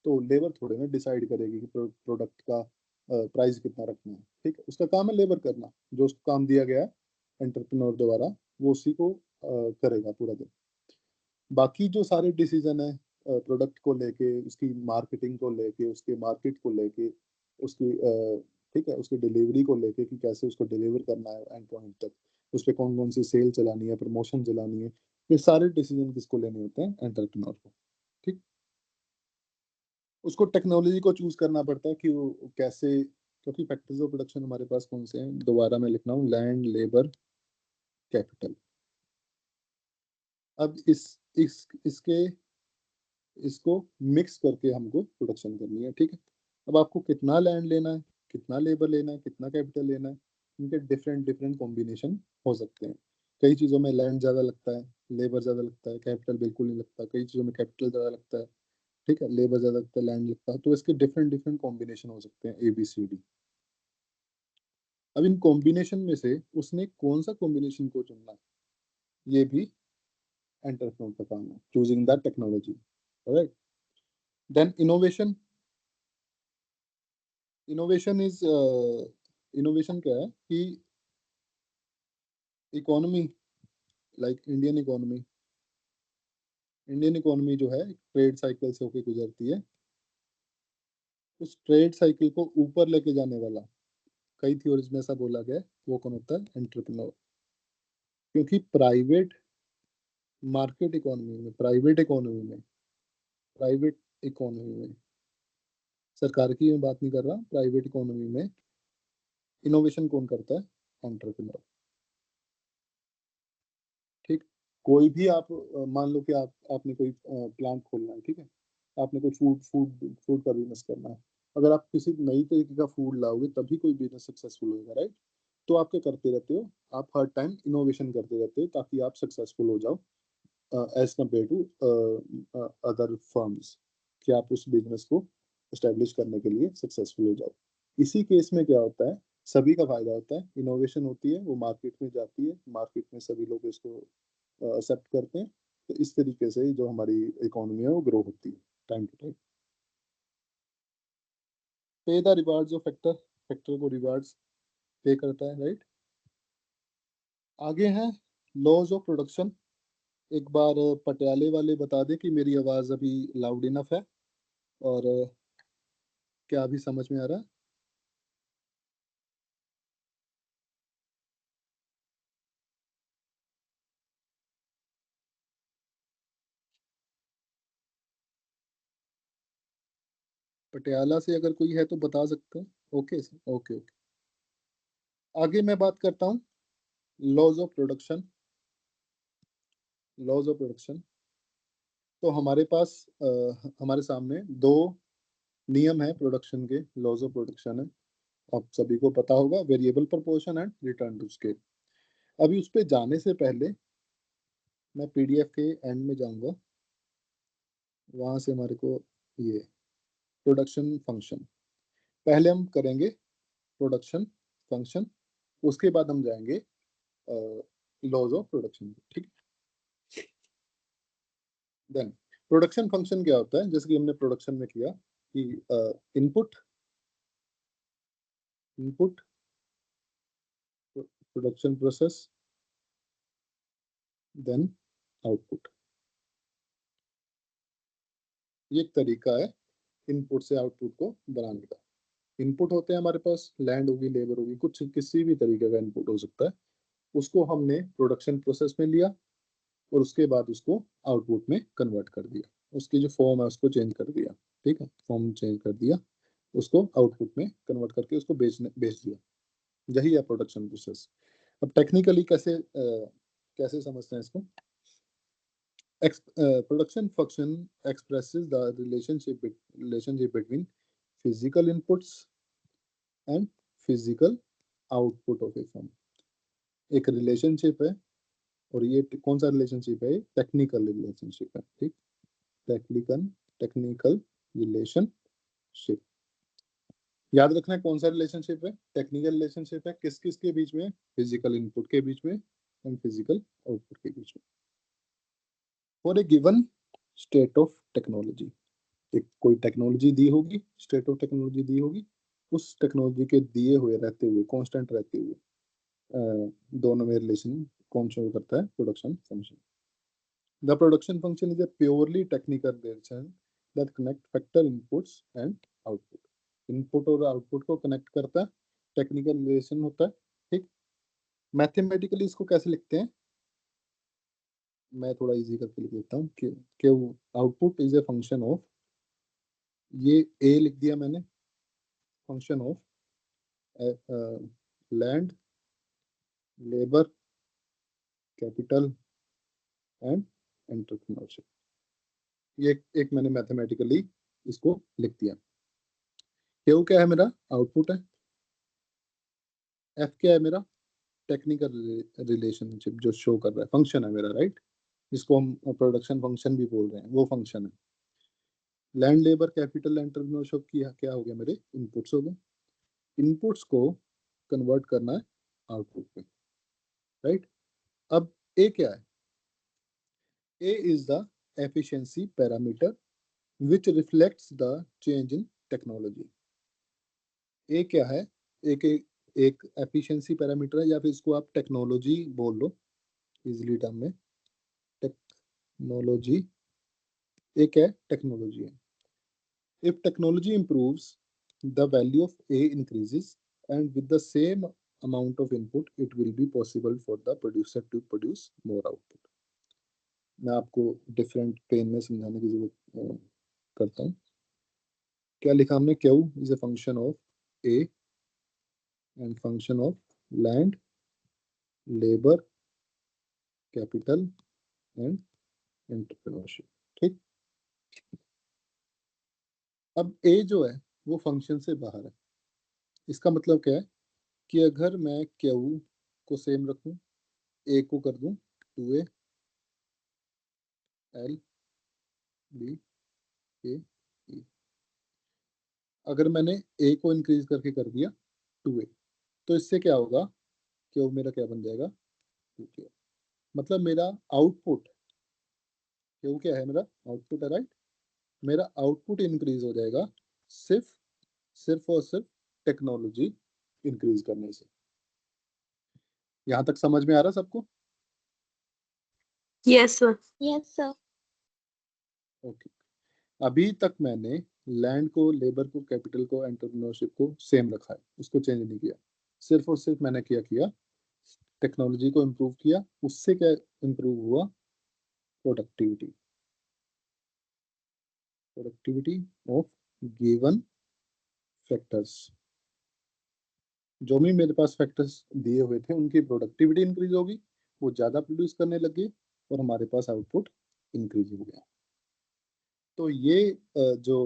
तो लेबर थोड़े ना डिसाइड करेगी कि प्रोडक्ट का प्राइस कितना रखना है, ठीक है। उसका काम है लेबर करना, जो उसको काम दिया गया है एंटरप्रेन्योर द्वारा, वो उसी को करेगा पूरा दिन। बाकी जो सारे डिसीजन है प्रोडक्ट को लेके, उसकी मार्केटिंग को लेके, उसके मार्केट को लेके, उसकी ठीक है, उसकी डिलीवरी को लेके कि कैसे उसको डिलीवर करना है एंड पॉइंट तक, उस पर कौन कौन सी सेल चलानी है, प्रमोशन चलानी है, ये सारे डिसीजन किसको लेने होते हैं? एंटरप्रेन्योर को, ठीक। उसको टेक्नोलॉजी को चूज करना पड़ता है कि वो कैसे, क्योंकि फैक्टर्स ऑफ प्रोडक्शन हमारे पास कौन से हैं? दोबारा मैं लिख रहा हूँ, लैंड, लेबर, कैपिटल। अब इसके इसको मिक्स करके हमको प्रोडक्शन करनी है, ठीक है। अब आपको कितना लैंड लेना है, कितना लेबर लेना है, कितना कैपिटल लेना है, इनके डिफरेंट डिफरेंट कॉम्बिनेशन हो सकते हैं। कई चीज़ों में लैंड ज़्यादा लगता है, लेबर ज़्यादा लगता है, कैपिटल बिल्कुल नहीं लगता। कई चीज़ों में कैपिटल ज़्यादा लगता है, ठीक है, लेबर ज़्यादा लगता है, लैंड लगता है। तो इसके डिफरेंट डिफरेंट कॉम्बिनेशन हो सकते हैं, ABCD। अब इन कॉम्बिनेशन में से उसने कौन सा कॉम्बिनेशन को चुनना है, ये भी एंटरप्रेन्योर का काम है, choosing the technology, right. Then innovation. Innovation is innovation क्या है कि इकोनॉमी, लाइक इंडियन इकोनॉमी जो है ट्रेड साइकिल से होकर गुजरती है। उस ट्रेड साइकिल को ऊपर लेके जाने वाला, कई थ्योरीज में ऐसा बोला गया है, वो कौन होता है? एंटरप्रेन्योर। क्योंकि प्राइवेट मार्केट इकोनॉमी में, प्राइवेट इकोनॉमी में, सरकार की मैं बात नहीं कर रहा, प्राइवेट इकोनॉमी में इनोवेशन कौन करता है? एंटरप्रेन्योर। ठीक। कोई भी आप मान लो कि आपने कोई प्लांट खोलना है, ठीक है, आपने कोई फूड का बिजनेस करना है। अगर आप किसी नई तरीके का फूड लाओगे तभी कोई बिजनेस सक्सेसफुल होगा, राइट? तो आप क्या करते रहते हो? आप हर टाइम इनोवेशन करते रहते हो ताकि आप सक्सेसफुल हो जाओ as compare to other firms, कि आप उस बिजनेस को एस्टेब्लिश करने के लिए सक्सेसफुल हो जाओ। इसी केस में क्या होता है? सभी का फायदा होता है, इनोवेशन होती है, वो मार्केट में जाती है, मार्केट में सभी लोग इसको एक्सेप्ट करते हैं। तो इस तरीके से जो हमारी इकोनॉमी है वो ग्रो होती है टाइम टू टाइम। पे the rewards of factor, factor को रिवार्ड्स पे करता है, राइट? आगे है लॉज ऑफ प्रोडक्शन। एक बार पटियाले वाले बता दे कि मेरी आवाज अभी लाउड इनफ है, और क्या अभी समझ में आ रहा है? पटियाला से अगर कोई है तो बता सकते हैं। Okay sir, okay okay. आगे मैं बात करता हूँ laws of production. Laws of production, तो हमारे पास हमारे सामने दो नियम है प्रोडक्शन के, लॉज ऑफ प्रोडक्शन है। आप सभी को पता होगा, variable proportion and return to scale. अभी उस पे जाने से पहले मैं पीडीएफ के एंड में जाऊंगा, वहां से हमारे को ये प्रोडक्शन फंक्शन, पहले हम करेंगे प्रोडक्शन फंक्शन, उसके बाद हम जाएंगे लॉज ऑफ प्रोडक्शन। ठीक। देन प्रोडक्शन फंक्शन क्या होता है? जैसे कि हमने प्रोडक्शन में किया कि input, input production process, then output. ये एक तरीका है इनपुट से आउटपुट को बनाने का। इनपुट होते हैं हमारे पास, लैंड होगी, लेबर होगी, कुछ किसी भी तरीके का इनपुट हो सकता है। उसको हमने प्रोडक्शन प्रोसेस में लिया और उसके बाद उसको आउटपुट में कन्वर्ट कर दिया, उसकी जो फॉर्म है उसको चेंज कर दिया। ठीक है, फॉर्म चेंज कर दिया, उसको आउटपुट में कन्वर्ट करके उसको बेच दिया। यही है प्रोडक्शन प्रोसेस। अब टेक्निकली कैसे कैसे समझते हैं इसको? Production function expresses the relationship between physical inputs and physical output of a firm। एक रिलेशनशिप है, और ये कौन सा रिलेशनशिप है? टेक्निकल रिलेशनशिप है। ठीक, टेक्निकल टेक्निकल रिलेशनशिप। याद रखना है कौन सा रिलेशनशिप है? टेक्निकल रिलेशनशिप है। किस किस के बीच में? फिजिकल इनपुट के बीच में एंड फिजिकल आउटपुट के बीच में। For a given state of technology, एक कोई टेक्नोलॉजी दी होगी, स्टेट ऑफ टेक्नोलॉजी दी होगी, उस टेक्नोलॉजी के दिए हुए रहते हुए, कांस्टेंट रहते हुए दोनों में रिलेशन कौन शो करता है? Production function. The production function is a purely technical relation that connect factor inputs and output. Input और आउटपुट को कनेक्ट करता है, टेक्निकल रिलेशन होता है। ठीक। मैथमेटिकली इसको कैसे लिखते हैं? मैं थोड़ा इजी करके लिख देता हूँ कि output is a function of, ये ए लिख दिया मैंने, function of land, labour, capital and entrepreneurship. ये एक मैंने मैथमेटिकली इसको लिख दिया। क्यू क्या है? मेरा आउटपुट है। एफ क्या है? मेरा टेक्निकल रिलेशनशिप जो शो कर रहा है, फंक्शन है मेरा, राइट? जिसको हम प्रोडक्शन फंक्शन भी बोल रहे हैं, वो फंक्शन है। लैंड, लेबर, कैपिटल, एंटरप्रेन्योरशिप की क्या हो गया? मेरे इनपुट्स हो गए। इनपुट्स को कन्वर्ट करना है आउटपुट में, राइट? अब ए क्या है? A is the efficiency parameter which reflects the change in technology। A क्या है? एक एक एफिशिएंसी पैरामीटर है, या फिर इसको आप टेक्नोलॉजी बोल लो इजीली टर्म में। टेक्नोलॉजी एक है, टेक्नोलॉजी है। If technology improves, the value of A increases, and with the same amount of input, it will be possible for the producer to produce more output. मैं आपको different pen में समझाने की जरूरत करता हूँ। क्या लिखा हमने? Q is a function of A and function of land, labor, capital and entrepreneurship। ठीक। अब A जो है वो फंक्शन से बाहर है। इसका मतलब क्या है कि अगर मैं Q को सेम रखूं, A को कर दूं 2A, L B A E, अगर मैंने A को इंक्रीज करके कर दिया 2A, तो इससे क्या होगा? Q मेरा क्या बन जाएगा? 2Q। मतलब मेरा आउटपुट, Q क्या है? मेरा आउटपुट है, राइट। मेरा आउटपुट इंक्रीज हो जाएगा सिर्फ सिर्फ और सिर्फ टेक्नोलॉजी इंक्रीज करने से। यहाँ तक समझ में आ रहा सबको? Yes, sir. Yes, sir. Okay. अभी तक मैंने लैंड को, लेबर को, कैपिटल को, एंटरप्रेन्योरशिप को सेम रखा है, उसको चेंज नहीं किया। सिर्फ और सिर्फ मैंने क्या किया? टेक्नोलॉजी को इम्प्रूव किया। उससे क्या इम्प्रूव हुआ? Productivity. Productivity of given factors. जो भी मेरे पास फैक्टर्स दिए हुए थे उनकी प्रोडक्टिविटी इंक्रीज होगी, वो ज्यादा प्रोड्यूस करने लगे और हमारे पास आउटपुट इंक्रीज हो गया। तो ये जो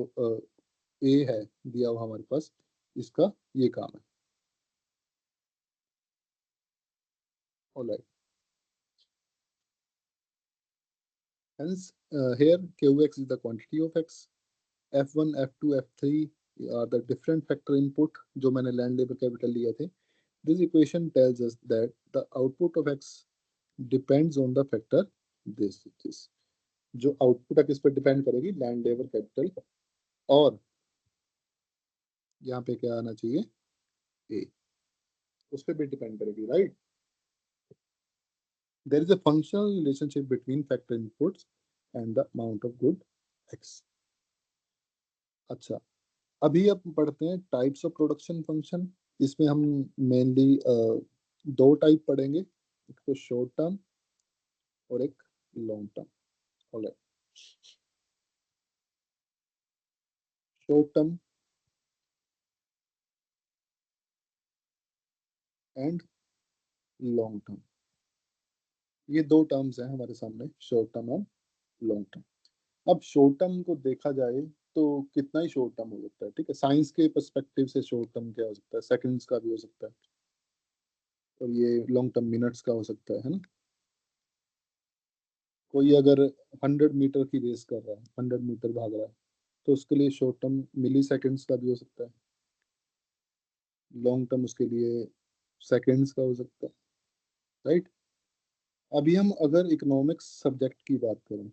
ए है दिया हुआ हमारे पास, इसका ये काम है। Alright. Hence, here Qx is the quantity of x. F1, F2, F3 are the different factor input जो मैंने land, labor, capital लिए थे. This equation tells us that the output of x depends on the factor this. जो output है किस पर depend करेगी? land, labor, capital, और यहाँ पे क्या आना चाहिए? A, उस पर भी डिपेंड करेगी, right. There is a functional relationship between factor inputs and the amount of good x. अच्छा, अभी अब पढ़ते हैं टाइप्स ऑफ प्रोडक्शन फंक्शन। इसमें हम मेनली दो टाइप पढ़ेंगे, एक तो शॉर्ट टर्म और एक long term. Alright, short term and long term, ये दो टर्म्स हैं हमारे सामने, शॉर्ट टर्म और लॉन्ग टर्म। अब शॉर्ट टर्म को देखा जाए तो कितना ही शॉर्ट टर्म हो सकता है, ठीक है। साइंस के पर्सपेक्टिव से शॉर्ट टर्म क्या हो सकता है? सेकंड्स का भी हो सकता है, और ये लॉन्ग टर्म मिनट्स का हो सकता है ना। कोई अगर 100 मीटर की रेस कर रहा है, 100 मीटर भाग रहा है, तो उसके लिए शॉर्ट टर्म मिली सेकेंड्स का भी हो सकता है, लॉन्ग टर्म उसके लिए सेकेंड्स का हो सकता है, राइट। अभी हम अगर इकोनॉमिक्स सब्जेक्ट की बात करें,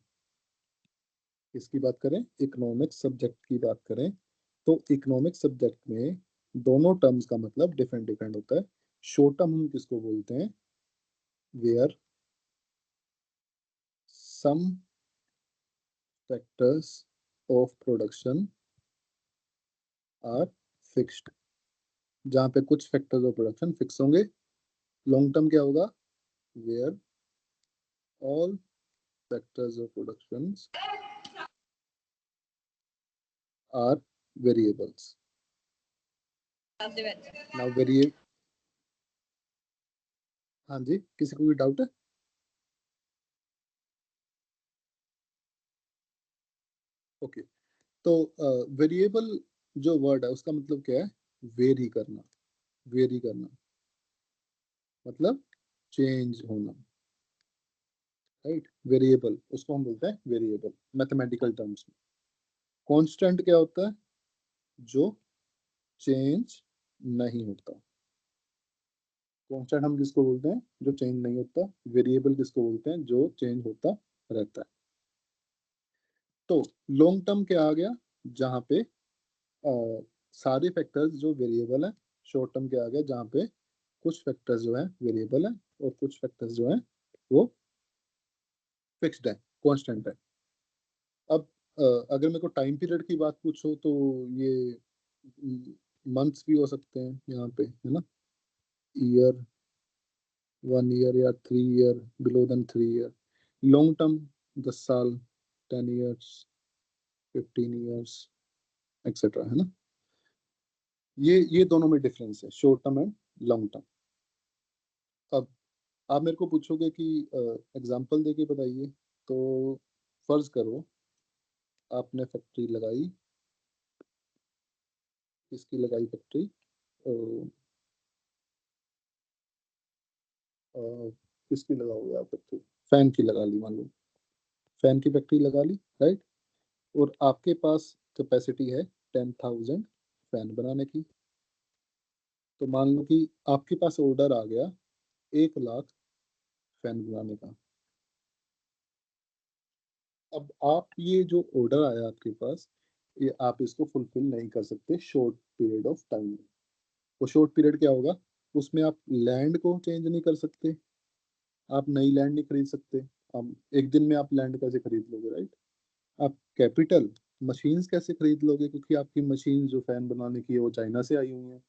किसकी बात करें? इकोनॉमिक्स सब्जेक्ट की बात करें, तो इकोनॉमिक्स सब्जेक्ट में दोनों टर्म्स का मतलब डिफरेंट डिफरेंट होता है। शॉर्ट टर्म हम किसको बोलते हैं? Where some factors of production are fixed, जहाँ पे कुछ फैक्टर्स ऑफ प्रोडक्शन फिक्स होंगे। लॉन्ग टर्म क्या होगा? Where all factors of production are variables. Now variable, हाँ जी, किसी को कोई डाउट है? ओके, तो वेरिएबल जो वर्ड है उसका मतलब क्या है? वेरी करना। वेरी करना मतलब चेंज होना, राइट। वेरिएबल उसको हम बोलते हैं वेरिएबल मैथमेटिकल टर्म्स में। कांस्टेंट क्या होता है? जो चेंज नहीं होता। कांस्टेंट हम किसको बोलते हैं? जो चेंज नहीं होता। वेरिएबल किसको बोलते हैं? जो चेंज होता रहता है। तो लॉन्ग टर्म क्या आ गया? जहाँ पे सारे फैक्टर्स जो वेरिएबल है, शॉर्ट टर्म क्या आ गया, जहाँ पे कुछ फैक्टर्स जो है वेरिएबल है और कुछ फैक्टर्स जो है वो फिक्स्ड है, कांस्टेंट है। अब अगर मेरे को टाइम पीरियड की बात पूछो तो ये मंथ्स भी हो सकते हैं यहाँ पे, है ना, ईयर, 1 ईयर या 3 year, below than 3 year. Long term 10 साल, 10 ईयर्स, 15 ईयर्स एक्सेट्रा, है ना। ये दोनों में डिफरेंस है, short term and long term. अब आप मेरे को पूछोगे कि एग्जांपल देके बताइए, तो फर्ज करो आपने फैक्ट्री लगाई, किसकी लगाई फैक्ट्री, किसकी लगाओगे आप फैक्ट्री, फैन की लगा ली, मान लो फैन की फैक्ट्री लगा ली, राइट। और आपके पास कैपेसिटी है 10,000 फैन बनाने की। तो मान लो कि आपके पास ऑर्डर आ गया 1 लाख फैन बनाने का। अब आप ये जो ऑर्डर आया आपके पास, ये आप इसको फुलफिल नहीं कर सकते शॉर्ट पीरियड ऑफ टाइम में। वो शॉर्ट पीरियड क्या होगा, उसमें आप लैंड को चेंज नहीं कर सकते, आप नई लैंड नहीं खरीद सकते। अब एक दिन में आप लैंड कैसे खरीद लोगे, राइट। आप कैपिटल मशीन्स कैसे खरीद लोगे, क्योंकि आपकी मशीन जो फैन बनाने की है वो चाइना से आई हुई है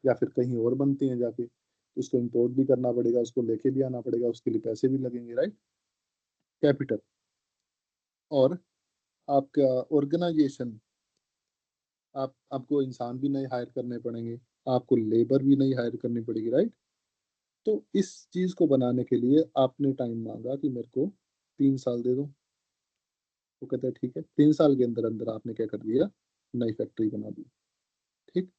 या फिर कहीं और बनती हैं जाके, उसको इंपोर्ट भी करना पड़ेगा, उसको लेके भी आना पड़ेगा, उसके लिए पैसे भी लगेंगे, राइट, कैपिटल। और आपका ऑर्गेनाइजेशन, आपको इंसान भी नहीं हायर करने पड़ेंगे, आपको लेबर भी नहीं हायर करनी पड़ेगी, राइट। तो इस चीज को बनाने के लिए आपने टाइम मांगा कि मेरे को 3 साल दे दो। वो कहता है ठीक है, 3 साल के अंदर अंदर आपने क्या कर दिया, नई फैक्ट्री बना दी, ठीक।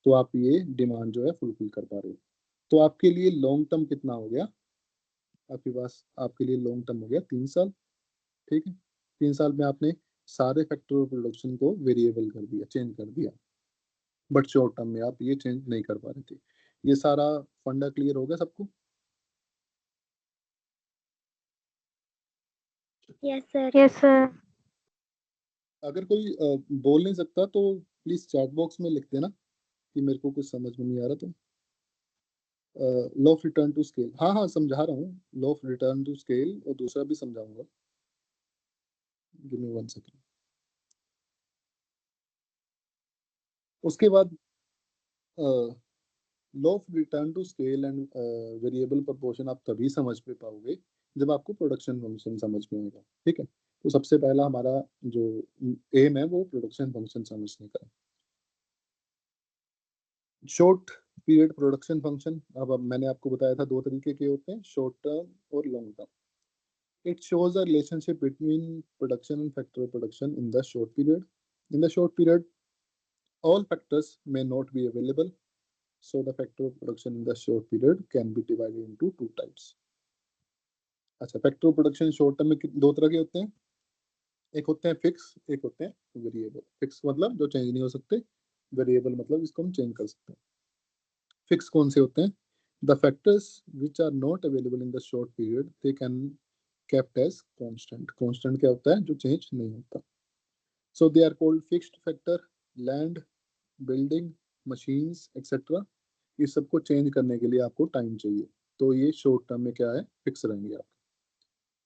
तो आप ये डिमांड जो है फुलफिल कर पा रहे हो। तो आपके लिए लॉन्ग टर्म कितना हो गया, आपके पास आपके लिए लॉन्ग टर्म हो गया 3 साल, ठीक है। 3 साल में आपने सारे फैक्टर ऑफ प्रोडक्शन को वेरिएबल कर दिया, चेंज कर दिया। बट शॉर्ट टर्म में आप ये चेंज नहीं कर पा रहे थे। ये सारा फंडा क्लियर हो गया सबको। Yes, sir. Yes, sir. अगर कोई बोल नहीं सकता तो प्लीज चैट बॉक्स में लिख देना कि मेरे को कुछ समझ में नहीं आ रहा। तो law of return to scale, हाँ हाँ समझा रहा हूँ, law of return to scale, और दूसरा भी समझाऊंगा। Give me 1 second. उसके बाद law of return to scale and variable proportion आप तभी समझ पे पाओगे जब आपको प्रोडक्शन फंक्शन समझ में आएगा, ठीक है। तो सबसे पहला हमारा जो एम है वो प्रोडक्शन फंक्शन समझने का है। शॉर्ट पीरियड प्रोडक्शन फंक्शन, अब मैंने आपको बताया था 2 तरीके के होते हैं, शॉर्ट टर्म और long term. It shows a relationship between production and factor of production in the short period. In the short period, all factors may not be available, so the factor of production in the short period can be divided into 2 types. अच्छा, factor of production short term में 2 तरह के होते हैं, एक होते हैं fix, एक होते हैं वेरिएबल। फिक्स मतलब जो चेंज नहीं हो सकते, वेरिएबल मतलब इसको हम चेंज कर सकते हैं। फिक्स कौन से होते हैं, the factors which are not available in the short period they can kept as constant। constant क्या होता है, जो चेंज नहीं होता। So they are called fixed factor, land, building, machines, etc. ये सबको चेंज करने के लिए आपको टाइम चाहिए, तो ये शॉर्ट टर्म में क्या है, फिक्स रहेंगे आप।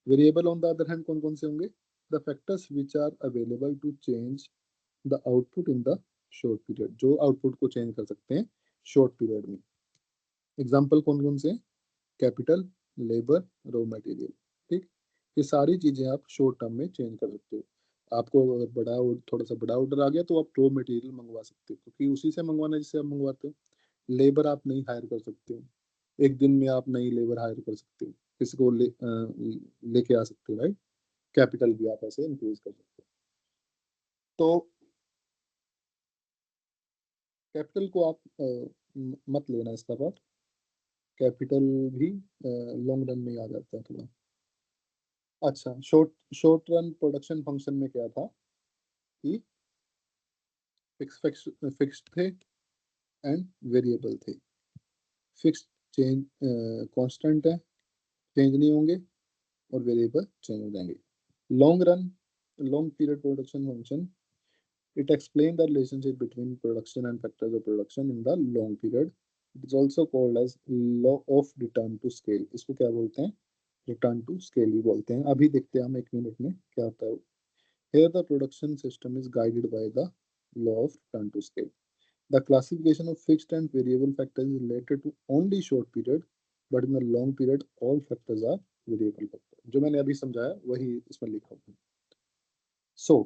Variable on the other hand कौन कौन से होंगे, the factors which are available to change the output in the short period, जो आउटपुट को चेंज कर सकते हैं शॉर्ट पीरियड में। एग्जाम्पल कौन कौन से, कैपिटल, लेबर, रॉ मटेरियल, ठीक। ये सारी चीजें आप शॉर्ट टर्म में चेंज कर सकते हो। आपको अगर थोड़ा सा बड़ा ऑर्डर आ गया तो आप रॉ मटेरियल मंगवा सकते हो, क्योंकि उसी से मंगवाना जिससे आप मंगवाते हो। लेबर आप नहीं हायर कर सकते हो, एक दिन में आप नई लेबर हायर कर सकते हो, किसी को लेके आ सकते हो, राइट। कैपिटल भी आप ऐसे इंक्रीज कर सकते हो। तो कैपिटल को आप मत लेना इसका पार्ट, कैपिटल भी लॉन्ग रन में आ जाता है थोड़ा। अच्छा, शॉर्ट रन प्रोडक्शन फंक्शन में क्या था कि फिक्स थे एंड वेरिएबल थे। फिक्स चेंज कांस्टेंट है, चेंज नहीं होंगे, और वेरिएबल चेंज हो जाएंगे। Long run, long period production function It explains the relationship between production and factors of production in the long period. It is also called as law of return to scale. इसको क्या बोलते हैं? Return to scale ही बोलते हैं. अभी देखते हैं हम 1 मिनट में क्या होता है. Here the production system is guided by the law of return to scale. The classification of fixed and variable factors is related to only short period, but in the long period all factors are variable factor. जो मैंने अभी समझाया वही इसमें लिखा हुआ है. So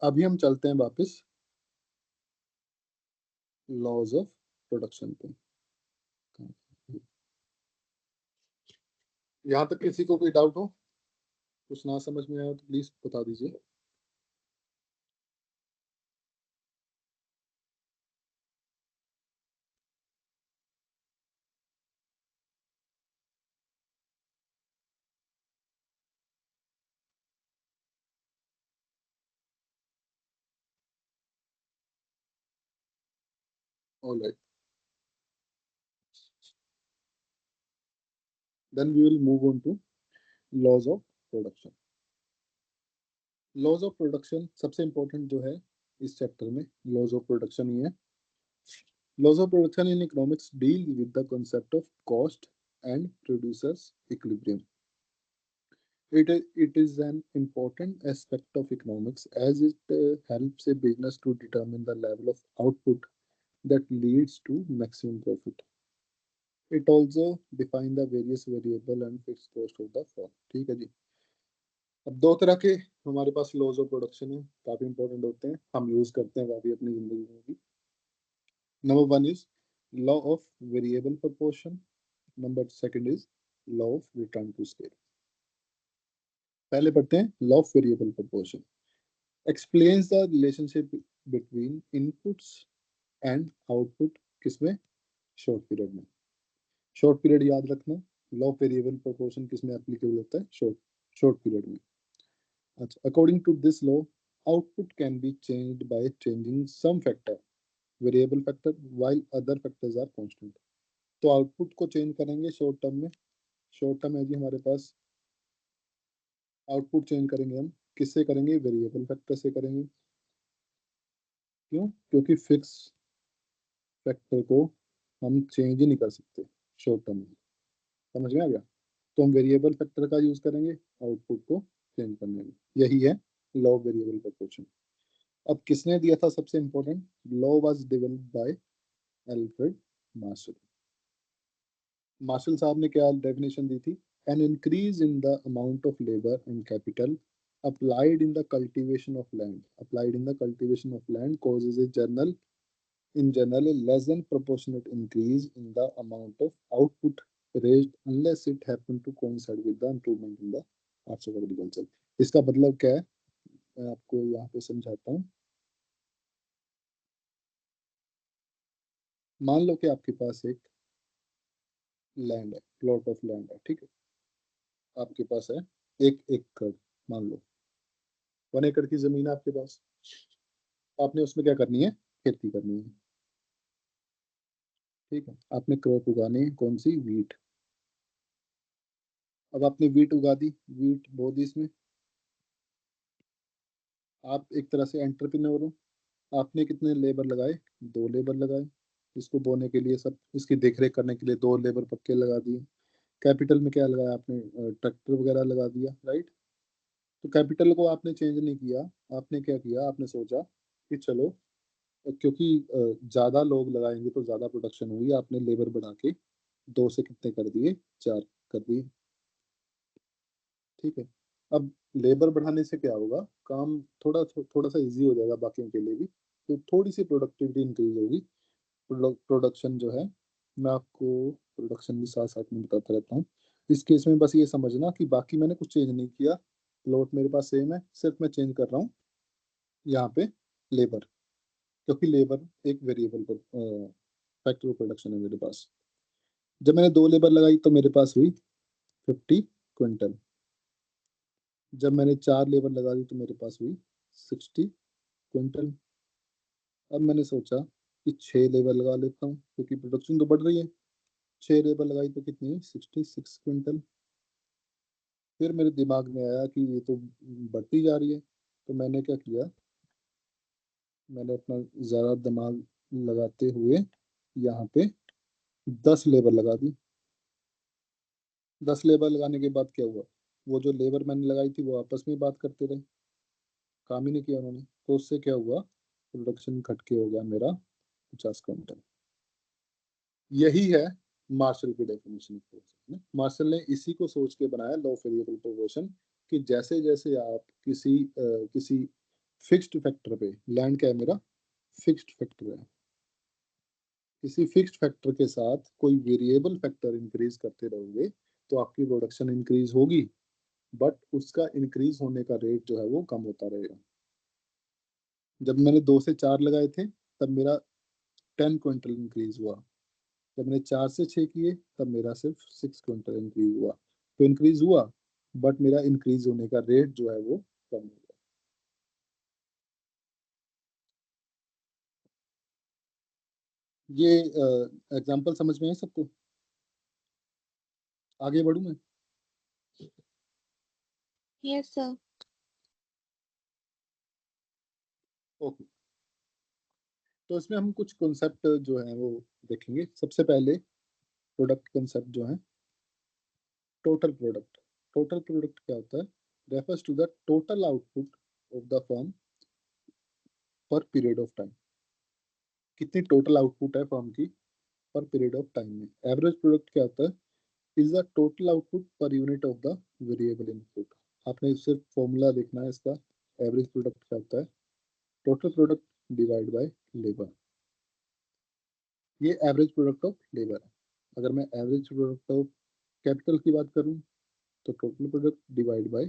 अभी हम चलते हैं वापस लॉज ऑफ प्रोडक्शन पे. यहाँ तक किसी को कोई डाउट हो, कुछ ना समझ में आया तो प्लीज बता दीजिए. All right. Then we will move on to laws of production. Laws of production सबसे इंपॉर्टेंट जो है इस चैप्टर में लॉज ऑफ प्रोडक्शन ही है. Laws of production in economics deal with the concept of cost and producers equilibrium. It is an important aspect of economics as it helps a business to determine the level of output that leads to maximum profit. It also define the various variable and fixed cost of the firm. ठीक है जी. अब दो तरह के हमारे पास laws of production है, काफी important होते हैं, हम यूज करते हैं काफी अपनी जिंदगी में भी. Number one is law of variable proportion. Number second is law of return to scale. पहले पढ़ते हैं law of variable proportion. Explains the relationship between inputs and output. किसमें? शॉर्ट पीरियड में. शॉर्ट पीरियड याद रखना. लॉ ऑफ वेरिएबल प्रोपोर्शन किसमें applicable होता है? शॉर्ट पीरियड में. अच्छा, according to this law output can be changed by changing some factor, variable factor, while other factors are constant. तो आउटपुट को चेंज करेंगे शॉर्ट टर्म में. शॉर्ट टर्म है जी हमारे पास. आउटपुट चेंज करेंगे हम किससे करेंगे? वेरिएबल फैक्टर से करेंगे. क्यों? क्योंकि फिक्स फैक्टर को हम चेंज ही नहीं कर सकते शॉर्ट टर्म में. समझ में आ गया? तो हम वेरिएबल फैक्टर का यूज करेंगे आउटपुट को चेंज करने में. यही है लॉ ऑफ वेरिएबल प्रोपोर्शन. अब किसने दिया था सबसे important? Law was developed by Alfred Marshall. Marshall साहब ने क्या डेफिनेशन दी थी? An increase in the amount of labour and capital applied in the cultivation of land causes in general a less than proportionate increase in the amount of output raised unless it happen to coincide with the improvement in the arts of agriculture. इसका मतलब क्या है मैं आपको यहाँ पे समझाता हूँ. मान लो कि आपके पास एक लैंड है, प्लॉट ऑफ लैंड है. ठीक है, आपके पास है 1 एकड़. मान लो 1 एकड़ की जमीन है आपके पास. आपने उसमें क्या करनी है? खेती करनी है. ठीक है, आपने क्रॉप उगानी है. कौन सी? वीट. अब आपने वीट उगा दी, वीट बो दी. इसमें आप एक तरह से एंटरप्रेन्योर हो. आपने कितने लेबर लगाए? 2 लेबर लगाए. इसको बोने के लिए, सब इसकी देखरेख करने के लिए 2 लेबर पक्के लगा दिए. कैपिटल में क्या लगाया आपने? ट्रैक्टर वगैरह लगा दिया. राइट. तो कैपिटल को आपने चेंज नहीं किया. आपने क्या किया? आपने सोचा कि चलो क्योंकि ज्यादा लोग लगाएंगे तो ज्यादा प्रोडक्शन होगी. आपने लेबर बढ़ा के 2 से कितने कर दिए? 4 कर दिए. ठीक है. अब लेबर बढ़ाने से क्या होगा? काम थोड़ा सा इजी हो जाएगा बाकियों के लिए भी. तो थोड़ी सी प्रोडक्टिविटी इंक्रीज होगी. प्रोडक्शन जो है, मैं आपको प्रोडक्शन भी साथ साथ में बताता रहता हूँ. इस केस में बस ये समझना कि बाकी मैंने कुछ चेंज नहीं किया. प्लॉट मेरे पास सेम है, सिर्फ मैं चेंज कर रहा हूँ यहाँ पे लेबर. क्योंकि लेबर एक वेरिएबल फैक्टर ऑफ प्रोडक्शन है मेरे पास. जब मैंने 2 लेबर लगाई तो मेरे पास हुई 50 क्विंटल. जब मैंने 4 लेबर लगा दी तो मेरे पास हुई 60 क्विंटल. अब मैंने सोचा कि 6 लेबर लगा लेता हूँ क्योंकि प्रोडक्शन तो बढ़ रही है. 6 लेबर लगाई तो कितनी हुई? 66 क्विंटल. फिर मेरे दिमाग में आया कि ये तो बढ़ती जा रही है. तो मैंने क्या किया? मैंने अपना ज़्यादा दिमाग लगाते हुए यहाँ पे 10 लेबर लगा दी। 10 लेबर लगाने के बाद क्या हुआ, वो जो लेबर मैंने लगाई थी वो आपस में बात करते रहे, काम ही नहीं किया उन्होंने, तो उससे क्या हुआ, प्रोडक्शन घट के हो गया मेरा 50 क्विंटल। यही है मार्शल की डेफिनेशन ऑफ फोर्स। मार्शल ने इसी को सोच के बनाया लॉ ऑफ वेरिएबल प्रोपोर्शन, कि जैसे जैसे आप किसी फिक्स्ड फैक्टर पे, लैंड क्या है मेरा, फिक्स्ड फैक्टर है, किसी फिक्स्ड फैक्टर के साथ कोई वेरिएबल फैक्टर इंक्रीज करते रहोगे तो आपकी प्रोडक्शन इंक्रीज होगी, बट उसका इंक्रीज होने का रेट जो है वो कम होता रहेगा। जब मैंने 2 से 4 लगाए थे तब मेरा 10 क्विंटल इंक्रीज हुआ, जब मैंने 4 से 6 किए तब मेरा सिर्फ 6 क्विंटल इंक्रीज हुआ। तो इंक्रीज हुआ, बट मेरा इंक्रीज होने का रेट जो है वो कम हो गया। ये एग्जांपल समझ में है सबको? आगे बढ़ूं मैं? Yes, sir. ओके, तो इसमें हम कुछ कॉन्सेप्ट जो है वो देखेंगे। सबसे पहले प्रोडक्ट कंसेप्ट जो है, टोटल प्रोडक्ट। टोटल प्रोडक्ट क्या होता है, refers to the total output of the firm per period of time. कितनी टोटल आउटपुट है फर्म की पर पीरियड ऑफ टाइम में। एवरेज प्रोडक्ट क्या होता है, is the total output per unit of the variable input. आपने सिर्फ formula देखना है इसका, एवरेज प्रोडक्ट क्या होता है, total product divide by labour. ये एवरेज प्रोडक्ट ऑफ लेबर है। अगर मैं एवरेज प्रोडक्ट ऑफ कैपिटल की बात करूं तो total product divide by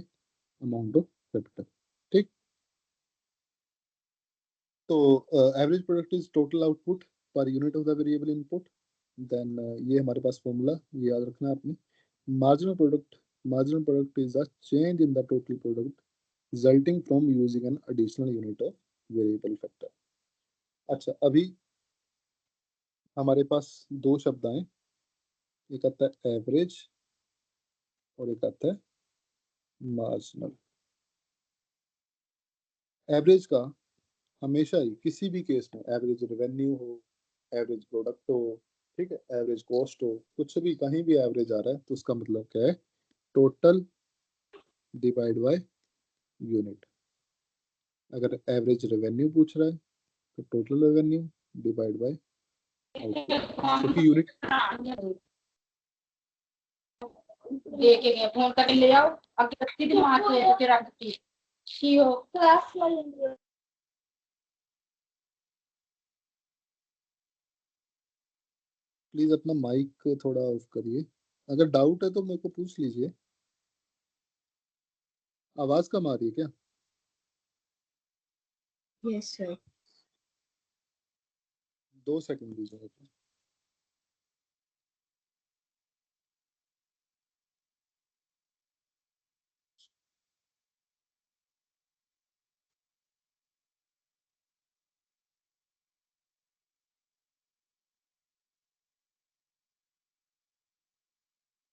amount of capital. ठीक, तो average product is total output per unit of the variable input. Then ये हमारे पास फॉर्मूला, ये याद रखना है आपने। Marginal product is the change in the total product resulting from using an additional unit of variable factor. अच्छा, अभी हमारे पास दो शब्द आए, एक आता है एवरेज और एक आता है मार्जिनल। एवरेज का हमेशा ही किसी भी केस में, एवरेज रेवेन्यू हो, एवरेज प्रोडक्ट हो, ठीक है, एवरेज कॉस्ट हो, कुछ भी कहीं भी एवरेज आ रहा है तो उसका मतलब क्या है, टोटल डिवाइड बाय यूनिट। अगर एवरेज रेवेन्यू पूछ रहा है तो total revenue divide by output, क्योंकि यूनिट। लेके गए फोन करके ले आओ, अब कितनी दिन वहां से होके रखती की हो क्लास में। प्लीज अपना माइक थोड़ा ऑफ करिए, अगर डाउट है तो मेरे को पूछ लीजिए। आवाज कम आ रही है क्या? Yes sir. 2 सेकंड दीजिए।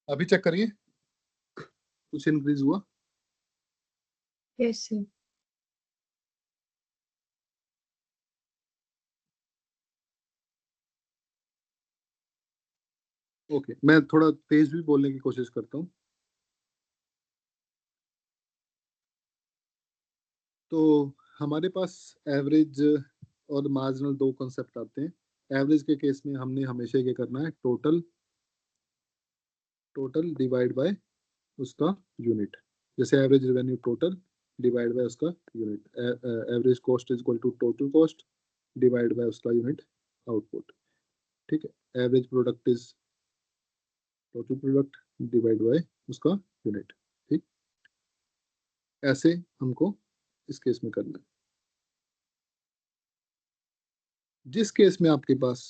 अभी चेक करिए, कुछ इंक्रीज हुआ? Yes sir. ओके, मैं थोड़ा तेज भी बोलने की कोशिश करता हूँ। तो हमारे पास एवरेज और मार्जिनल दो कॉन्सेप्ट आते हैं। एवरेज के केस में हमने हमेशा क्या करना है, टोटल टोटल डिवाइड बाय उसका यूनिट। जैसे average revenue total divide by उसका unit, average cost is equal to total cost divide by उसका यूनिट आउटपुट। ठीक है, average product is total product divide by उसका यूनिट। ठीक, ऐसे हमको इस केस में करना है। जिस केस में आपके पास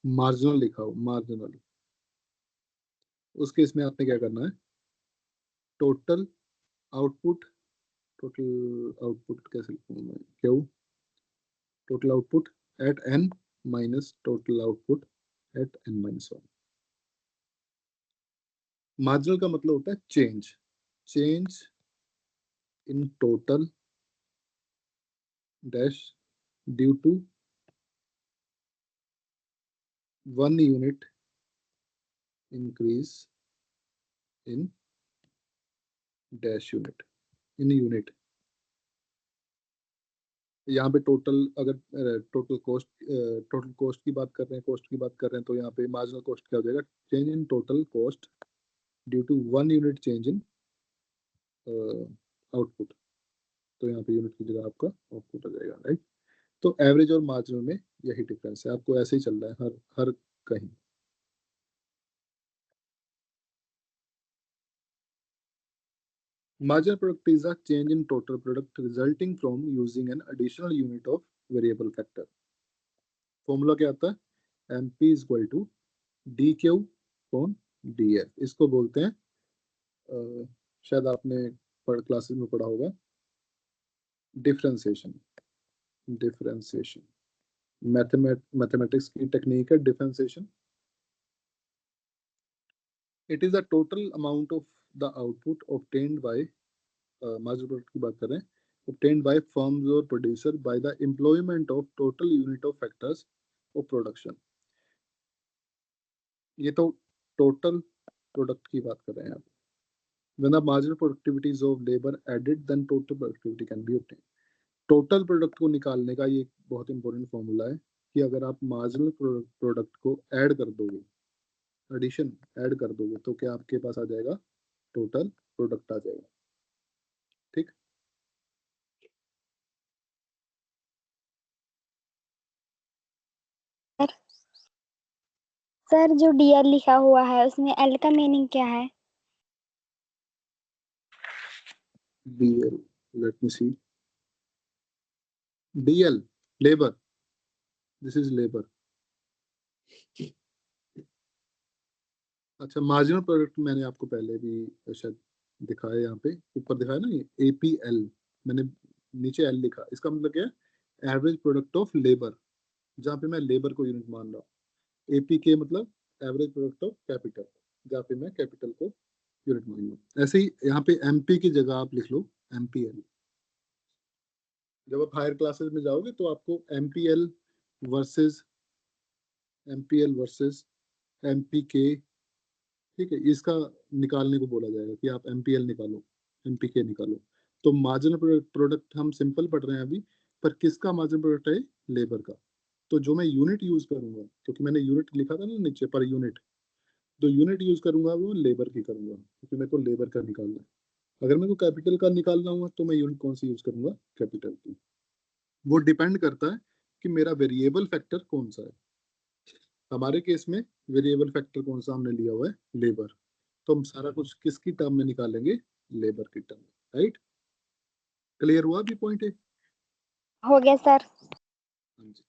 मार्जिनल लिखा हो, मार्जिनल, उस केस में आपने क्या करना है, टोटल आउटपुट, टोटल आउटपुट कैसे लिखूंगा मैं, Q, total output at N minus total output at N minus one. Marginal का मतलब होता है change, change in total dash due to 1 unit increase in dash unit, in unit. यहाँ पे total, अगर टोटल कॉस्ट की बात कर रहे हैं, कॉस्ट की बात कर रहे हैं, तो यहाँ पे मार्जिनल कॉस्ट क्या हो जाएगा, change in total cost due to 1 unit change in output. तो यहाँ पे यूनिट की जगह आपका आउटपुट आ जाएगा, राइट। तो एवरेज और मार्जिनल में यही डिफरेंस है, आपको ऐसे ही चल रहा है हर कहीं। Marginal product is a change in total product resulting from using an additional unit of variable factor. Formula क्या आता है, MP is equal to DQ upon DF। इसको बोलते हैं, शायद आपने क्लासेस में पढ़ा होगा, डिफरेंशिएशन। डिफरेंशिएशन मैथमेटिक्स की टेक्निक है differentiation. It is the total amount of the output obtained by, marginal product की बात कर रहे हैं, obtained by firms or producer by the employment of total unit of factors of production। ये तो total product की बात कर रहे हैं आप। When the marginal productivity is of labor added, then total productivity can be obtained। Total product को निकालने का ये एक बहुत इंपॉर्टेंट फॉर्मूला है कि अगर आप मार्जिनल प्रोडक्ट को ऐड कर दोगे, एडिशन ऐड कर दोगे, तो क्या आपके पास आ जाएगा, टोटल प्रोडक्ट आ जाएगा, ठीक। सर जो डीआर लिखा हुआ है उसमें एल का मीनिंग क्या है? DL, let me see, DL labor, this is labor। अच्छा, मार्जिनल प्रोडक्ट मैंने आपको पहले भी शायद दिखाया, यहाँ पे ऊपर दिखाया ना, ये APL, मैंने नीचे L लिखा, इसका मतलब क्या है, एवरेज प्रोडक्ट ऑफ लेबर, जहाँ पे मैं लेबर को यूनिट मान रहा हूँ। APK मतलब एवरेज प्रोडक्ट ऑफ कैपिटल, जहाँ पे मैं कैपिटल को यूनिट मान रहा हूँ। ऐसे ही यहाँ पे MP की जगह आप लिख लो MPL। जब आप हायर क्लासेस में जाओगे तो आपको MPL वर्सेस MPK, ठीक है, इसका निकालने को बोला जाएगा कि आप MPL निकालो, MPK निकालो। तो मार्जिनल प्रोडक्ट हम सिंपल पढ़ रहे हैं अभी, पर किसका मार्जिनल प्रोडक्ट है, लेबर का। तो जो मैं यूनिट यूज करूंगा, क्योंकि मैंने यूनिट लिखा था ना नीचे, पर यूनिट, जो यूनिट यूज करूंगा वो लेबर की करूंगा, क्योंकि मेरे को लेबर का निकालना है। अगर मेरे को कैपिटल का निकालना हुआ तो मैं यूनिट कौन सी यूज करूंगा, कैपिटल की। वो डिपेंड करता है कि मेरा वेरिएबल फैक्टर कौन सा है। हमारे केस में वेरिएबल फैक्टर कौन सा हमने लिया हुआ है, लेबर। तो हम सारा कुछ किसकी टर्म में निकालेंगे, लेबर की टर्म में, राइट। क्लियर हुआ भी पॉइंट है? हो गया सर। हाँ जी।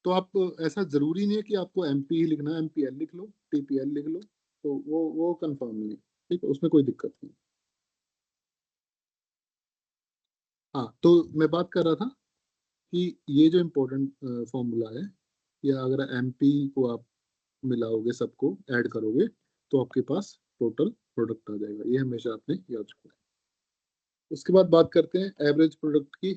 तो आप, ऐसा जरूरी नहीं है कि आपको MP ही लिखना है, MPL लिख लो, TPL लिख लो, तो वो कंफर्म नहीं है, ठीक है, उसमें कोई दिक्कत नहीं। हाँ, तो मैं बात कर रहा था कि ये जो इम्पोर्टेंट फॉर्मूला है, या अगर MP को आप मिलाओगे, सबको ऐड करोगे, तो आपके पास टोटल प्रोडक्ट आ जाएगा। ये हमेशा आपने याद रखना है। उसके बाद बात करते हैं एवरेज प्रोडक्ट की।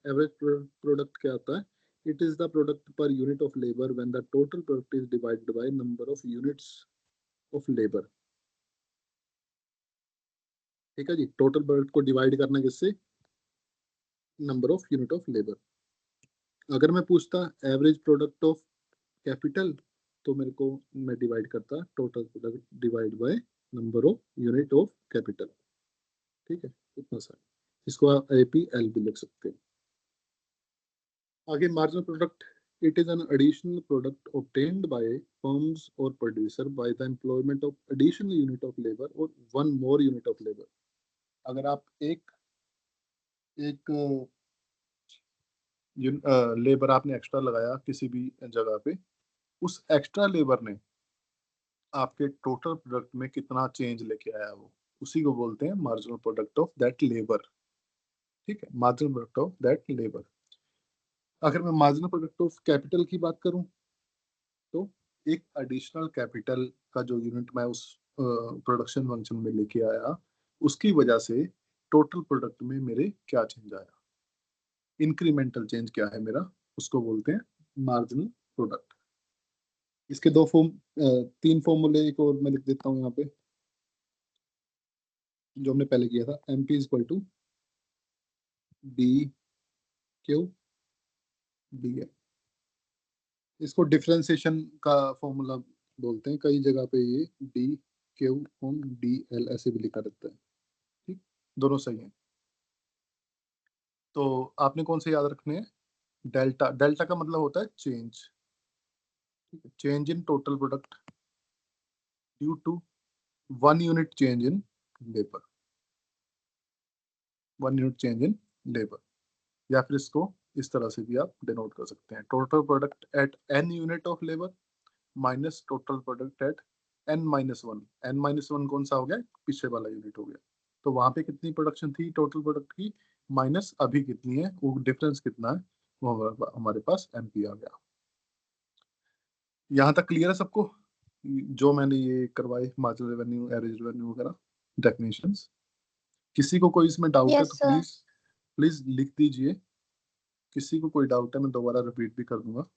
एवरेज प्रोडक्ट क्या आता है, इट इज द प्रोडक्ट पर unit of labour when the total product is divided by number of units of labour. ठीक है जी, टोटल प्रोडक्ट को डिवाइड करना किससे, number of unit of labour. अगर मैं पूछता एवरेज प्रोडक्ट ऑफ कैपिटल, तो मेरे को, मैं डिवाइड करता total product divide by number of unit of capital, ठीक है, इतना सा। इसको आप APL भी लिख सकते हैं। आगे marginal product, it is an additional product obtained by firms or producer by the employment of additional unit of labor or one more unit of labor। अगर आप एक लेबर आपने एक्स्ट्रा लगाया किसी भी जगह पे, उस एक्स्ट्रा लेबर ने आपके टोटल प्रोडक्ट में कितना चेंज लेके आया, वो उसी को बोलते हैं marginal product of that labour. ठीक है, marginal product of that labour. अगर मैं मार्जिनल प्रोडक्ट ऑफ कैपिटल की बात करूं, तो एक एडिशनल कैपिटल का जो यूनिट मैं उस प्रोडक्शन फंक्शन में लेके आया, उसकी वजह से टोटल प्रोडक्ट में मेरे क्या चेंज आया। इंक्रीमेंटल चेंज क्या है मेरा, उसको बोलते हैं मार्जिनल प्रोडक्ट। इसके दो तीन फॉर्मूले एक और मैं लिख देता हूँ यहाँ पे, जो हमने पहले किया था। MP equal to DQ DL। इसको डिफरेंशिएशन का फॉर्मूला बोलते हैं, कई जगह पे ये DQ/DL ऐसे भी लिखा रहता है। ठीक, दोनों सही है। तो आपने कौन से याद रखने हैं? डेल्टा। डेल्टा का मतलब होता है change, change in total product due to 1 unit change in labour, 1 unit change in labour. या फिर इसको इस तरह से भी आप डिनोट कर सकते हैं, total product at n unit of labour minus total product at n-1। n-1 कौन सा हो गया? पीछे वाला यूनिट हो गया। तो वहां पे कितनी प्रोडक्शन थी टोटल प्रोडक्ट की, माइनस अभी कितनी है, वो डिफरेंस कितना है, वो हमारे पास MP आ गया। यहाँ तक क्लियर है सबको? जो मैंने ये करवाए मार्जिनल रेवेन्यू, एवरेज रेवेन्यू वगैरह डेफिनेशंस। किसी को कोई इसमें डाउट है Yes, तो sir. प्लीज लिख दीजिए। किसी को कोई डाउट है मैं दोबारा रिपीट भी कर दूंगा।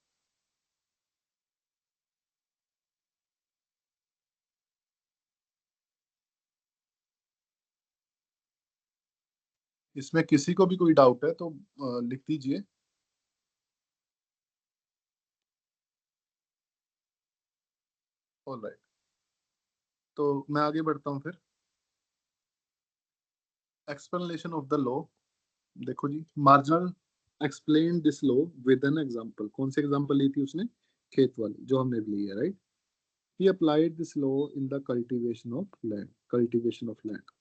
इसमें किसी को भी कोई डाउट है तो लिख दीजिए। ऑलराइट, तो मैं आगे बढ़ता हूँ फिर। Explanation of the law. देखो जी, marginal explain this law with an example. कौन सी एग्जांपल ली थी उसने? खेत वाली, जो हमने ली है, right. He applied this law in the cultivation of land. Cultivation of land.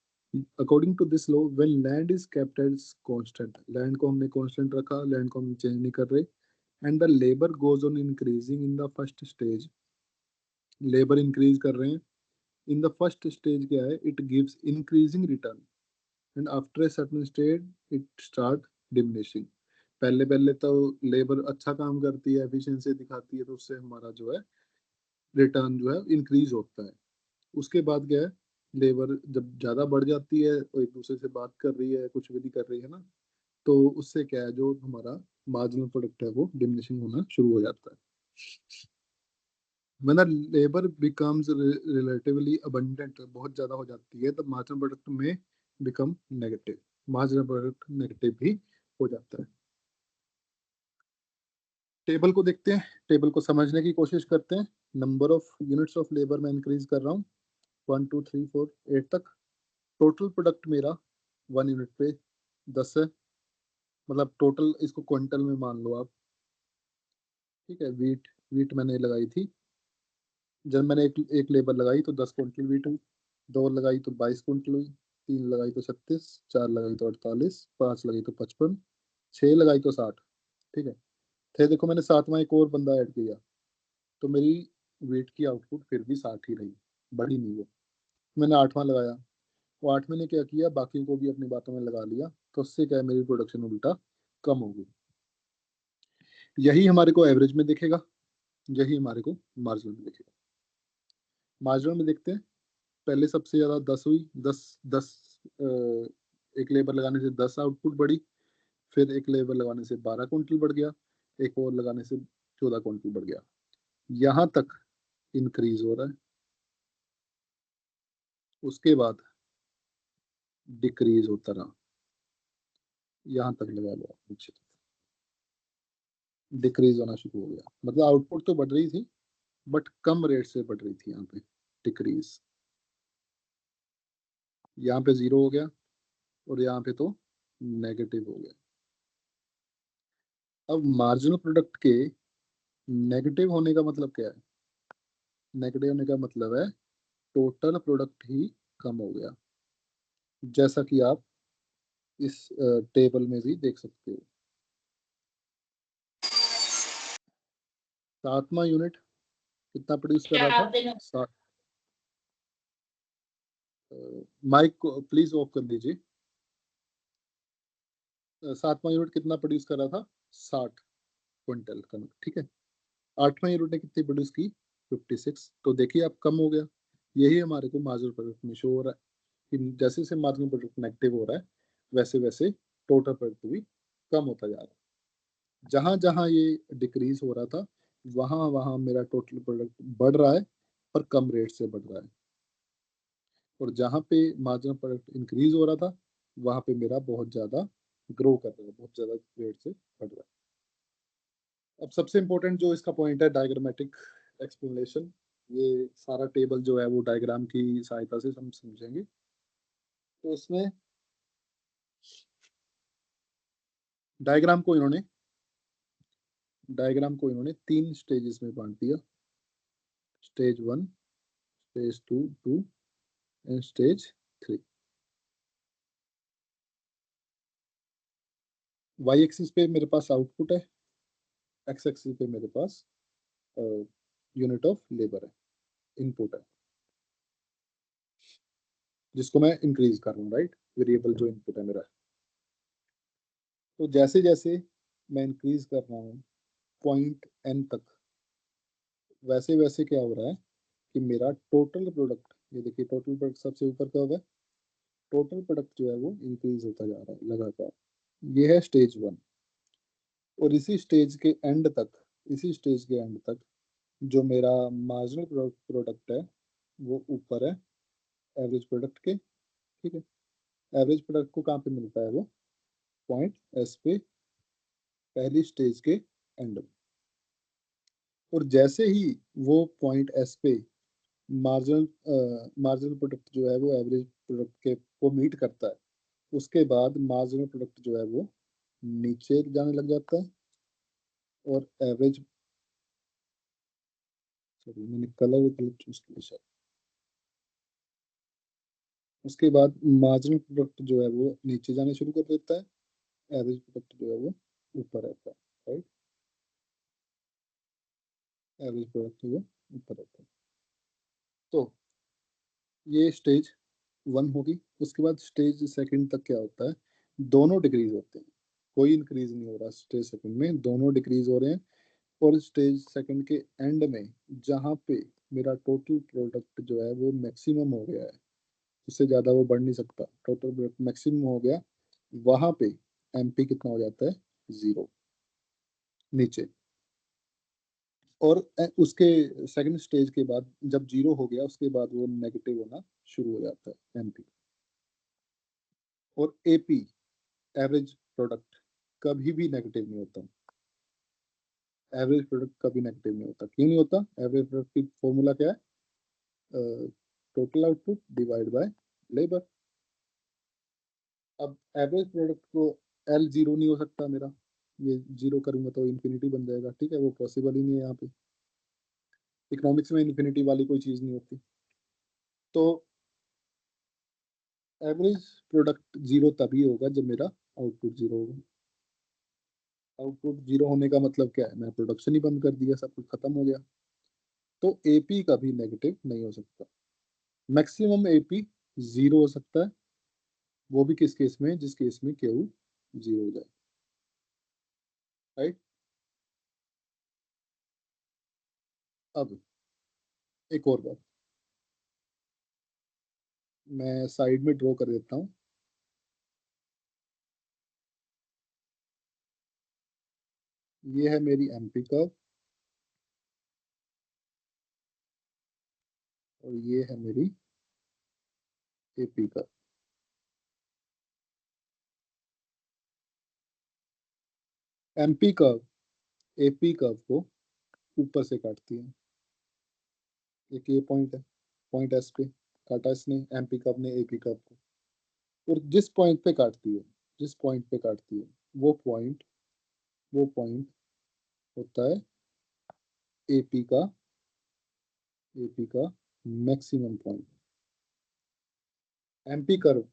According to this law, when land is kept as constant, land को हमने constant रखा, land को हम change नहीं कर रहे, and the labor goes on increasing in the first stage, labor increase कर रहे हैं, in the first stage क्या है? It gives increasing return, and after a certain stage, it start diminishing. पहले पहले तो लेबर अच्छा काम करती है, एफिशिएंसी दिखाती है, तो उससे हमारा जो है रिटर्न जो है इंक्रीज होता है। उसके बाद क्या है? लेबर जब ज्यादा बढ़ जाती है और एक दूसरे से बात कर रही है, कुछ भी नहीं कर रही है ना, तो उससे क्या है, जो हमारा मार्जिनल प्रोडक्ट है वो डिमिनिशिंग होना शुरू हो जाता है। When the labor becomes relatively abundant, बहुत ज्यादा हो जाती है, तब मार्जिनल प्रोडक्ट में become negative, marginal product negative भी हो जाता है। टेबल को देखते हैं, टेबल को समझने की कोशिश करते हैं। Number of units of labour मैं इंक्रीज कर रहा हूँ 1 2 3 4 8 तक। टोटल प्रोडक्ट मेरा 1 यूनिट पे 10 है, मतलब टोटल इसको क्विंटल में मान लो आप। ठीक है, वीट वीट मैंने लगाई थी, जब मैंने एक लेबर लगाई तो 10 क्विंटल वीट हुई, 2 लगाई तो 22 क्विंटल हुई, 3 लगाई तो 36, 4 लगाई तो 48, 5 लगाई तो 55, 6 लगाई तो 60। ठीक है, फिर देखो मैंने 7वां एक और बंदा ऐड किया, तो मेरी वेट की आउटपुट फिर भी 60 ही रही, बढ़ी नहीं वो। मैंने 8वां लगाया, वो 8वें ने क्या किया, बाकी को भी अपनी बातों में लगा लिया, तो उससे क्या है, मेरी प्रोडक्शन उल्टा कम हो गई। यही हमारे को एवरेज में दिखेगा, यही हमारे को मार्जिनल में दिखेगा। मार्जिनल में देखते हैं, पहले सबसे ज्यादा 10 हुई, 10 एक लेबर लगाने से 10 आउटपुट बढ़ी, फिर एक लेबर लगाने से 12 क्विंटल बढ़ गया, एक और लगाने से 14 क्विंटल बढ़ गया। यहाँ तक इंक्रीज हो रहा है, उसके बाद डिक्रीज होता रहा, यहाँ तक लगा लो नीचे, डिक्रीज होना शुरू हो गया। मतलब आउटपुट तो बढ़ रही थी बट कम रेट से बढ़ रही थी, यहाँ पे डिक्रीज। यहाँ पे 0 हो गया और यहाँ पे तो नेगेटिव हो गया। अब मार्जिनल प्रोडक्ट के नेगेटिव होने का मतलब क्या है? नेगेटिव होने का मतलब है टोटल प्रोडक्ट ही कम हो गया, जैसा कि आप इस टेबल में भी देख सकते हो। 7वां यूनिट कितना प्रोड्यूस कर रहा था? माइक को प्लीज ऑफ कर दीजिए। 7वां यूनिट कितना प्रोड्यूस कर रहा था? 60 क्विंटल का। ठीक है, 8वां यूनिट ने कितनी प्रोड्यूस की? 56। तो देखिए अब कम हो गया। यही हमारे को मार्जिनल प्रोडक्ट में शो हो रहा है कि जैसे जैसे मार्जिनल प्रोडक्ट नेगेटिव हो रहा है, वैसे वैसे टोटल प्रोडक्ट भी कम होता जा रहा है। जहां जहां ये डिक्रीज हो रहा था वहां वहां मेरा टोटल प्रोडक्ट बढ़ रहा है पर कम रेट से बढ़ रहा है, और जहां पे मार्जिनल प्रोडक्ट इंक्रीज हो रहा था वहां पे मेरा बहुत ज्यादा ग्रो कर रहा है, बहुत ज्यादा रेट से बढ़ रहा है। अब सबसे इम्पोर्टेंट जो इसका पॉइंट है डायग्रामेटिक एक्सप्लेनेशन, ये सारा टेबल जो है वो डायग्राम की सहायता से हम समझेंगे। तो इसमें डायग्राम को इन्होंने 3 स्टेजेस में बांट दिया, stage 1, stage 2 and stage 3। Y axis पे मेरे पास आउटपुट है, एक्स एक्सिस पे मेरे पास यूनिट ऑफ लेबर है, इनपुट है, जिसको मैं इंक्रीज कर रहा हूँ, राइट, वेरिएबल जो इनपुट है मेरा। तो जैसे जैसे मैं इंक्रीज कर रहा हूँ पॉइंट एन तक, वैसे वैसे क्या हो रहा है कि मेरा टोटल प्रोडक्ट, ये देखिए टोटल प्रोडक्ट सबसे ऊपर क्या होगा, टोटल प्रोडक्ट जो है वो इंक्रीज होता जा रहा है लगातार। ये है स्टेज 1। और इसी स्टेज के एंड तक जो मेरा मार्जिनल प्रोडक्ट है वो ऊपर है एवरेज प्रोडक्ट के, ठीक है। एवरेज प्रोडक्ट को कहाँ पे मिलता है, वो पॉइंट एस पे, पहली स्टेज के एंड में। और जैसे ही वो पॉइंट एस पे मार्जिनल प्रोडक्ट जो है वो एवरेज प्रोडक्ट के को मीट करता है, उसके बाद मार्जिनल प्रोडक्ट जो है वो नीचे जाने लग जाता है, और एवरेज, सॉरी मैंने कलर चूज किया शायद, उसके बाद मार्जिनल प्रोडक्ट जो है वो नीचे जाने शुरू कर देता है, एवरेज प्रोडक्ट जो है वो ऊपर रहता है, राइट, एवरेज प्रोडक्ट जो ऊपर रहता है। तो ये स्टेज 1 होगी। उसके बाद स्टेज 2 तक क्या होता है, दोनों डिक्रीज होते हैं, कोई इंक्रीज नहीं हो रहा स्टेज 2 में, दोनों डिक्रीज हो रहे हैं। और स्टेज 2 के एंड में जहाँ पे मेरा टोटल प्रोडक्ट जो है वो मैक्सिमम हो गया है, उससे ज़्यादा वो बढ़ नहीं सकता, टोटल प्रोडक्ट मैक्सिमम हो गया, वहाँ पे एमपी कितना हो जाता है, 0 नीचे। और उसके सेकंड स्टेज के बाद जब 0 हो गया उसके बाद वो नेगेटिव होना शुरू हो जाता है एमपी। और एपी, एवरेज प्रोडक्ट, कभी भी नेगेटिव नहीं होता, एवरेज प्रोडक्ट कभी नेगेटिव नहीं होता। क्यों नहीं होता, एवरेज प्रोडक्ट की फॉर्मूला क्या है, total output divide by labour. अब एवरेज प्रोडक्ट को एल 0 नहीं हो सकता मेरा, ये 0 करूंगा तो इन्फिनिटी बन जाएगा, ठीक है, वो पॉसिबल ही नहीं है यहाँ पे, इकोनॉमिक्स में इन्फिनिटी वाली कोई चीज नहीं होती। तो एवरेज प्रोडक्ट 0 तभी होगा जब मेरा आउटपुट 0 होगा। आउटपुट 0 होने का मतलब क्या है, मैं प्रोडक्शन ही बंद कर दिया, सब कुछ खत्म हो गया। तो एपी कभी नेगेटिव नहीं हो सकता, मैक्सिमम एपी 0 हो सकता है, वो भी किस केस में, जिस केस में केयू 0 हो जाए, राइट। अब एक और बात मैं साइड में ड्रॉ कर देता हूँ, ये है मेरी एमपी कर्व और ये है मेरी AP curve. MP curve AP curve को ऊपर से काटती है, एक ये पॉइंट है, पॉइंट एस पे काटा इसने, एमपी कर्व ने एपी कर्व को, और जिस पॉइंट पे काटती है वो पॉइंट होता है एपी का मैक्सिमम पॉइंट। एमपी कर्व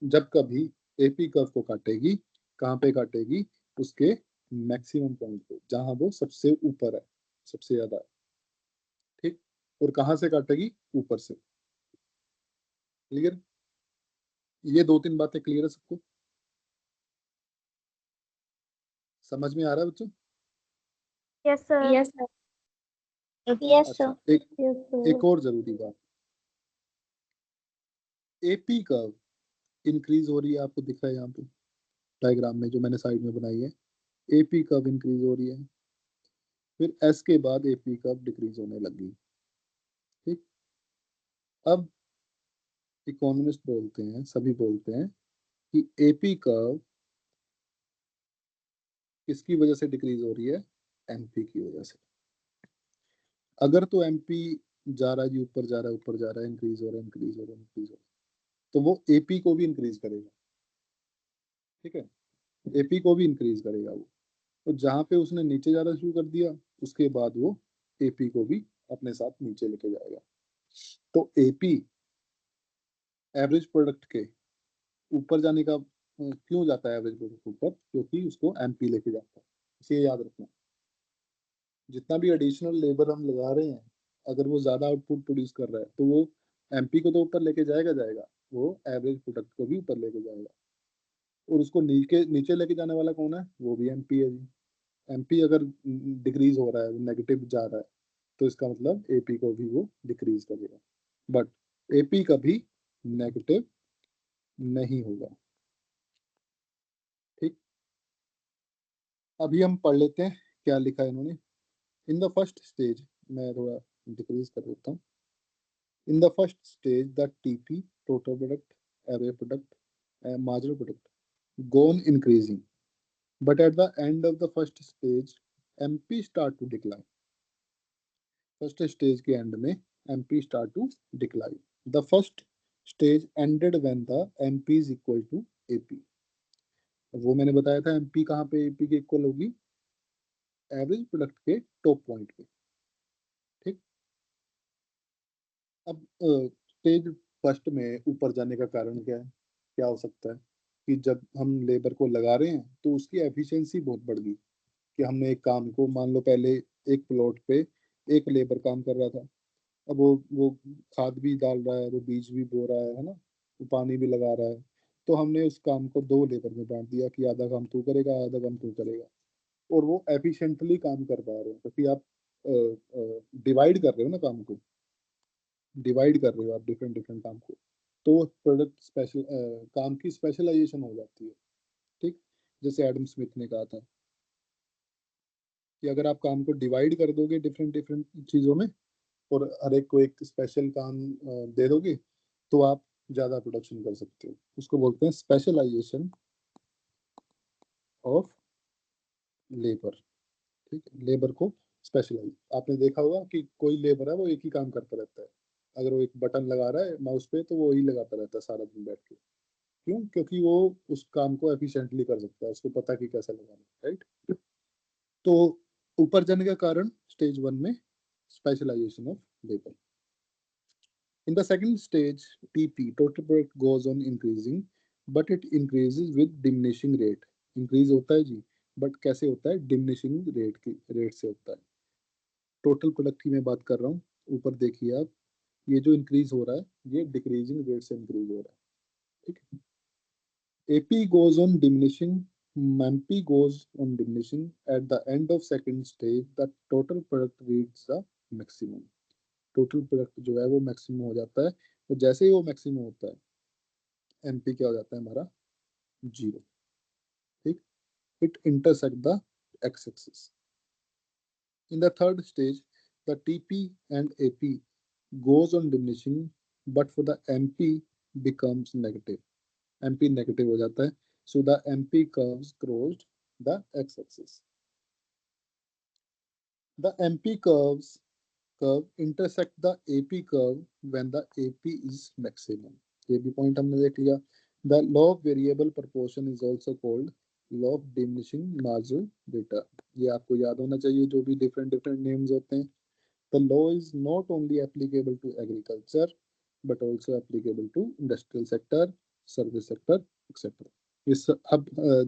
जब कभी एपी कर्व को काटेगी, कहाँ पे काटेगी, उसके मैक्सिमम पॉइंट पे, जहां वो सबसे ऊपर है, सबसे ज्यादा है, ठीक। और कहाँ से काटेगी, ऊपर से। क्लियर, ये 2-3 बातें क्लियर है सबको, समझ में आ रहा है बच्चों? Yes sir. Yes sir. Yes अच्छा, सर। एक और जरूरी बात, एपी कर्व इंक्रीज हो रही है, आपको दिख रहा है यहाँ पे, डायग्राम में जो मैंने साइड में बनाई है, एपी कर्व इंक्रीज हो रही है, फिर एस के बाद एपी कर्व डिक्रीज होने लगी। ठीक, अब इकोनॉमिस्ट बोलते हैं, सभी बोलते हैं कि एपी कर्व किसकी वजह से डिक्रीज हो रही है, एमपी की वजह से। अगर तो एमपी जा रहा है जी, ऊपर जा रहा है, ऊपर जा रहा है, इंक्रीज हो रहा है, इंक्रीज हो रहा है, इंक्रीज हो रहा है, तो वो एपी को भी इंक्रीज करेगा। ठीक है, एपी को भी इंक्रीज करेगा वो। तो जहां पे उसने नीचे जाना शुरू कर दिया, उसके बाद वो एपी को भी अपने साथ नीचे लेके जाएगा। तो एपी एवरेज प्रोडक्ट के ऊपर जाने का क्यों जाता है एवरेज प्रोडक्ट ऊपर, क्योंकि उसको एमपी लेके जाता है। इसे याद रखना, जितना भी एडिशनल लेबर हम लगा रहे हैं, अगर वो ज्यादा आउटपुट प्रोड्यूस कर रहा है तो वो एमपी को तो ऊपर लेके जाएगा जाएगा, वो एवरेज प्रोडक्ट को भी ऊपर लेके जाएगा। और उसको नीचे नीचे लेके जाने वाला कौन है, वो भी एमपी है जी। एमपी अगर डिक्रीज हो रहा है, नेगेटिव जा रहा है, तो इसका मतलब एपी को भी वो डिक्रीज करेगा, बट एपी कभी नेगेटिव नहीं होगा। ठीक, अभी हम पढ़ लेते हैं क्या लिखा है इन्होंने। इन द फर्स्ट स्टेज, मैं थोड़ा डिक्रीज कर देता हूँ। In the first stage the TP, total product, average product, marginal product go on increasing, but at the end of the first stage MP start to decline. First stage के end में MP start to decline. The first stage ended when the MP is equal to AP. वो मैंने बताया था MP कहाँ पे AP के equal होगी, एवरेज प्रोडक्ट के टॉप पॉइंट पे। ठीक, अब स्टेज फर्स्ट में ऊपर जाने का कारण क्या है, क्या हो सकता है कि जब हम लेबर को लगा रहे हैं तो उसकी एफिशिएंसी बहुत बढ़ गई, कि हमने एक काम को, मान लो पहले एक प्लॉट पे एक लेबर काम कर रहा था, अब वो खाद भी डाल रहा है, वो बीज भी बो रहा है ना, वो पानी भी लगा रहा है, तो हमने उस काम को दो लेबर में बांट दिया कि आधा काम तू करेगा, आधा काम तू करेगा, और वो एफिशिएंटली काम कर पा रहे हैं, क्योंकि आप डिवाइड कर रहे हो ना काम को, डिवाइड कर रहे हो आप डिफरेंट डिफरेंट काम को, तो प्रोडक्ट स्पेशल काम की स्पेशलाइजेशन हो जाती है। ठीक, जैसे एडम स्मिथ ने कहा था कि अगर आप काम को डिवाइड कर दोगे डिफरेंट डिफरेंट चीज़ों में और हर एक को एक स्पेशल काम दे दोगे, तो आप ज़्यादा प्रोडक्शन कर सकते हो। उसको बोलते हैं स्पेशलाइजेशन ऑफ लेबर। ठीक है, लेबर को स्पेशलाइज, आपने देखा होगा कि कोई लेबर है वो एक ही काम करता रहता है, अगर वो एक बटन लगा रहा है माउस पे तो वो वही लगाता रहता है सारा दिन बैठ के। क्यों, क्योंकि वो उस काम को एफिशिएंटली कर सकता है, उसको पता कि कैसे लगाना है। राइट, तो ऊपर जाने का कारण स्टेज वन में specialisation of labour. In the second stage, TP, total product goes on increasing, but it increases with diminishing rate. Increase होता है जी, but कैसे होता है, diminishing rate की रेट से होता है। टोटल प्रोडक्ट की मैं बात कर रहा हूँ, ऊपर देखिए आप, ये जो इंक्रीज हो रहा है ये डिक्रीजिंग रेट से इंक्रीज हो रहा है। ठीक है, AP goes on diminishing, MP goes on diminishing. At the end of second stage, the total product reaches the maximum. Total product जो है वो मैक्सिमम हो जाता है, तो जैसे ही वो मैक्सिमम होता है एमपी क्या हो जाता है हमारा, जीरो। ठीक, it intersect the x axis. In the third stage the TP and AP goes on diminishing, but for the MP becomes negative. MP negative हो जाता है, so the MP curves crossed the x axis. The MP curve intersect the AP curve when the AP is maximum. ये भी point हमने देख लिया। The law of variable proportion is also called law of diminishing marginal data. ये आपको याद होना चाहिए, जो भी डिफरेंट डिफरेंट नेम्स होते हैं। The law is not only applicable to agriculture but also applicable to industrial sector, service sector, etc. इस अब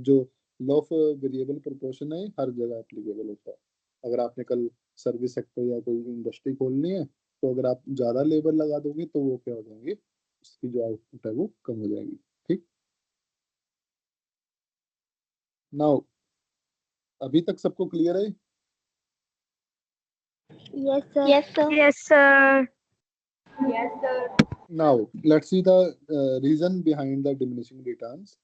जो लॉ ऑफ वेरिएबल प्रोपोर्शन है हर जगह एप्लीकेबल होता है। अगर आपने कल सर्विस सेक्टर या कोई इंडस्ट्री खोलनी है, तो अगर आप ज़्यादा लेबर लगा दोगे तो वो क्या हो जाएंगे, उसकी जो आउटपुट है वो कम हो जाएगी। ठीक, नाउ अभी तक सबको क्लियर है? Yes, sir. Yes, sir. Yes, sir. Yes, sir. Now let's see the reason behind the diminishing returns.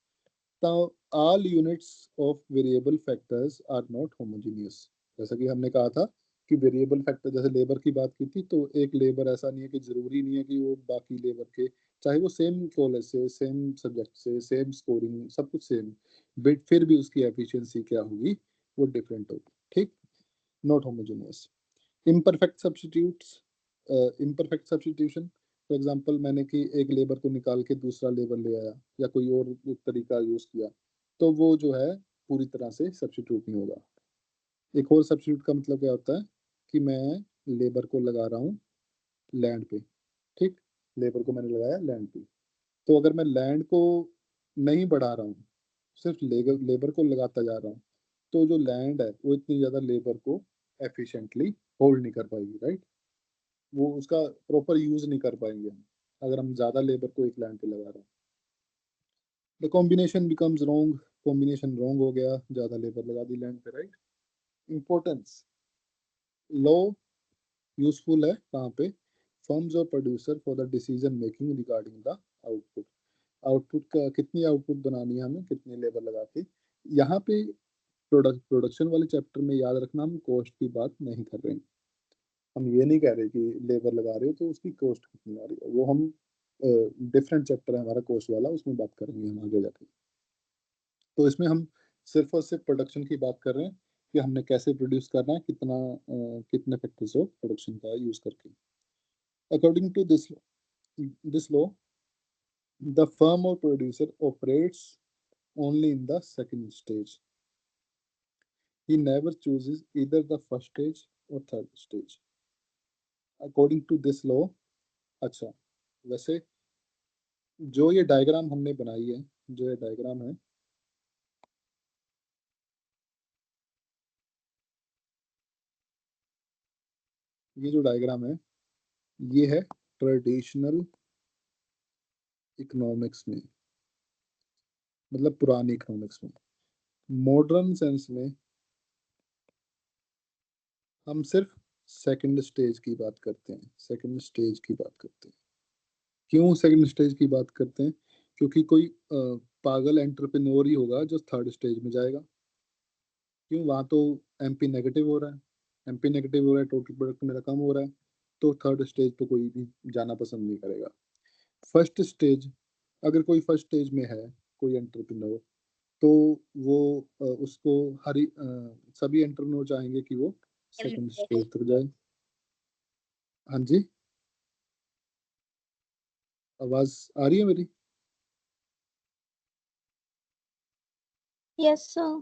तो all units of variable factors are not homogeneous. जैसा कि हमने कहा था कि वेरिएबल फैक्टर, जैसे लेबर की बात की थी, तो एक लेबर ऐसा नहीं है कि जरूरी नहीं है कि वो बाकी लेबर के, चाहे वो सेम कॉलेज से, सेम सब्जेक्ट से, सेम स्कोरिंग, सब कुछ सेम, बट फिर भी उसकी एफिशिएंसी क्या होगी, वो डिफरेंट होगी, ठीक, not homogeneous. Imperfect substitutes, imperfect substitution, for example मैंने कि एक लेबर को निकाल के दूसरा लेबर ले आया या कोई और तरीका यूज किया, तो वो जो है पूरी तरह से सब्स्टिट्यूट नहीं होगा. एक और सब्स्टिट्यूट का मतलब क्या होता है कि मैं लेबर को लगा रहा हूँ लैंड पे, ठीक, लेबर को मैंने लगाया लैंड पे, तो अगर मैं लैंड को नहीं बढ़ा रहा हूँ, सिर्फ लेबर को लगाता जा रहा हूँ, तो जो लैंड है वो इतनी ज़्यादा लेबर को एफिशिएंटली होल्ड नहीं कर पाएगी, राइट, वो उसका प्रॉपर यूज नहीं कर पाएंगे हम, अगर हम ज़्यादा लेबर को एक लैंड पे लगा रहे हैं. The combination becomes wrong, combination wrong हो गया, ज़्यादा लेबर लगा दी लैंड पे, राइट. इंपॉर्टेंस, लो यूजफुल है कहाँ पे, फर्म्स और producer for the decision making regarding the output. Output का कितनी आउटपुट बनानी है हमें, कितनी लेबर लगा के. यहाँ पे प्रोडक्शन वाले चैप्टर में याद रखना, हम कॉस्ट की बात नहीं कर रहे हैं. हम ये नहीं कह रहे कि लेबर लगा रहे हो तो उसकी कॉस्ट कितनी आ रही है, वो हम डिफरेंट चैप्टर है हमारा कॉस्ट वाला, उसमें बात करेंगे हम आगे जाके. तो इसमें हम सिर्फ और सिर्फ प्रोडक्शन की बात कर रहे हैं कि हमने कैसे प्रोड्यूस करना है, कितना कितने फैक्टर्स ऑफ प्रोडक्शन का यूज करके. According to this law, the firm or producer operates only in the second stage. He never chooses either the first stage or third stage. According to this law, अच्छा, वैसे जो ये diagram हमने बनाई है, जो ये डायग्राम है, ये जो डायग्राम है, ये है ट्रेडिशनल इकोनॉमिक्स में, मतलब पुरानी इकोनॉमिक्स में. मॉडर्न सेंस में हम सिर्फ सेकंड स्टेज की बात करते हैं, सेकंड स्टेज की बात करते हैं. क्यों सेकंड स्टेज की बात करते हैं, क्योंकि कोई पागल एंटरप्रेन्योर ही होगा जो थर्ड स्टेज में जाएगा. क्यों, वहाँ तो एमपी नेगेटिव हो रहा है, एमपी नेगेटिव हो रहा है, टोटल प्रोडक्ट मेरा कम हो रहा है, तो थर्ड स्टेज पे कोई भी जाना पसंद नहीं करेगा. फर्स्ट स्टेज, अगर कोई फर्स्ट स्टेज में है कोई एंटरप्रेन्योर, तो वो उसको सभी एंटरप्रेन्योर चाहेंगे कि वो सेकंड स्टेज तक जाए. हाँ जी, आवाज आ रही है मेरी? Yes sir.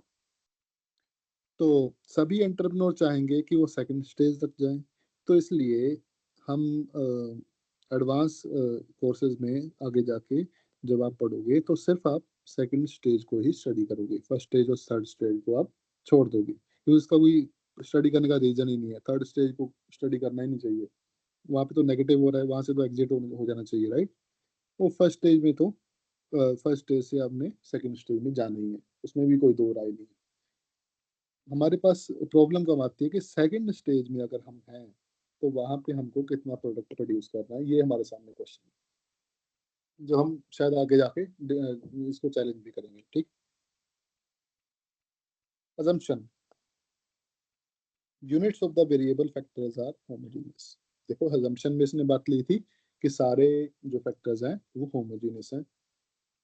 तो सभी एंटरप्रेन्योर चाहेंगे कि वो सेकंड स्टेज तक जाएं, तो इसलिए हम एडवांस कोर्सेज में आगे जाके जब आप पढ़ोगे तो सिर्फ आप सेकंड स्टेज को ही स्टडी करोगे, फर्स्ट स्टेज और थर्ड स्टेज को आप छोड़ दोगे, क्योंकि इसका कोई स्टडी करने का रीजन ही नहीं है. थर्ड स्टेज को स्टडी करना ही नहीं चाहिए, वहाँ पे तो नेगेटिव हो रहा है, वहाँ से तो एग्जिट हो जाना चाहिए, राइट. वो फर्स्ट स्टेज में तो फर्स्ट स्टेज से आपने सेकंड स्टेज में जाना ही है, उसमें भी कोई दो राय नहीं. हमारे पास प्रॉब्लम कब आती है कि सेकंड स्टेज में अगर हम हैं, तो वहां पे हमको कितना प्रोडक्ट प्रोड्यूस करना है, ये हमारे सामने क्वेश्चन है, जो हम शायद आगे जाके इसको चैलेंज भी करेंगे, ठीक. assumption, units of the variable factors are homogeneous. देखो, assumption में इसने बात ली थी कि सारे जो फैक्टर्स हैं वो होमोजेनियस हैं.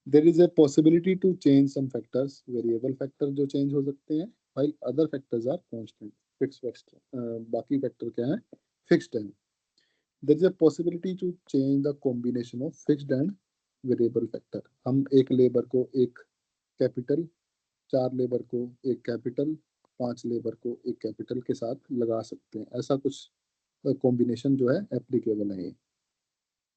There is a possibility to change some factors, variable factor जो चेंज हो सकते हैं, while other factors are constant, fix factor. बाकी फैक्टर क्या है, फिक्स्ड है. there is a possibility to change the combination of fixed and variable factor. हम एक लेबर को एक कैपिटल, चार लेबर को एक कैपिटल, पांच लेबर को एक कैपिटल के साथ लगा सकते हैं, ऐसा कुछ कॉम्बिनेशन जो है एप्लीकेबल है.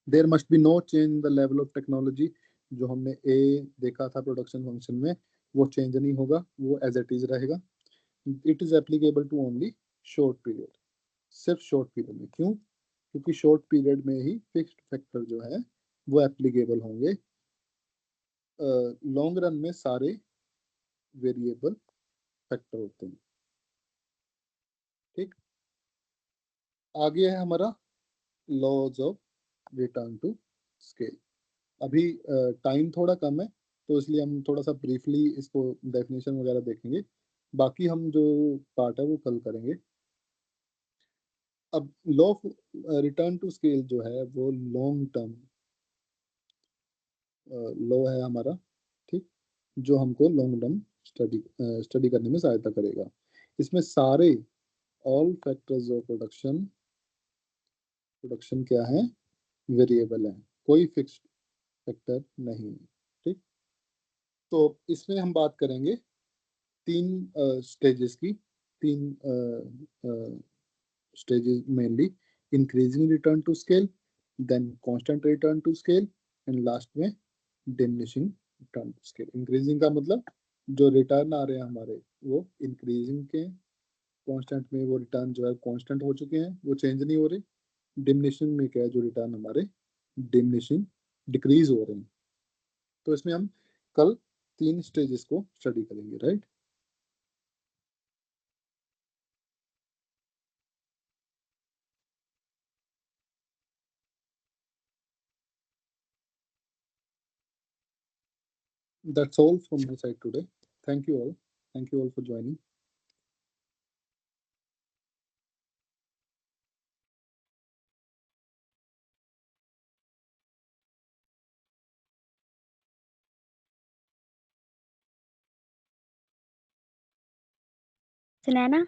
There must be no change in the level of technology. जो हमने ए देखा था प्रोडक्शन फंक्शन में, वो चेंज नहीं होगा, वो एज इट इज रहेगा. It is applicable to only short period, सिर्फ शॉर्ट पीरियड में. क्यों, क्योंकि शॉर्ट पीरियड में ही फिक्स्ड फैक्टर जो है वो एप्लीकेबल होंगे. लॉन्ग रन में सारे वेरिएबल फैक्टर होते हैं, ठीक. आगे है हमारा laws of return to scale. अभी टाइम थोड़ा कम है, तो इसलिए हम थोड़ा सा ब्रीफली इसको डेफिनेशन वगैरह देखेंगे, बाकी हम जो पार्ट है वो कल करेंगे। अब law of return to scale जो है वो लॉन्ग टर्म लॉ है हमारा, ठीक, जो हमको लॉन्ग टर्म स्टडी करने में सहायता करेगा। इसमें सारे ऑल फैक्टर्स ऑफ प्रोडक्शन क्या है, वेरिएबल है, कोई फिक्स्ड फैक्टर नहीं है, ठीक। तो इसमें हम बात करेंगे तीन स्टेजेस की, तीन stages mainly: increasing return to scale, then constant return to scale, and last में diminishing return to scale। increasing का मतलब जो रिटर्न आ रहे हैं हमारे वो increasing के, constant में वो रिटर्न जो है constant हो चुके हैं, वो चेंज नहीं हो रहे। diminishing में क्या है, जो रिटर्न हमारे diminishing डिक्रीज हो रहे हैं। तो इसमें हम कल तीन स्टेजेस को स्टडी करेंगे, right. That's all from my side today. Thank you all. Thank you all for joining. Sunaina.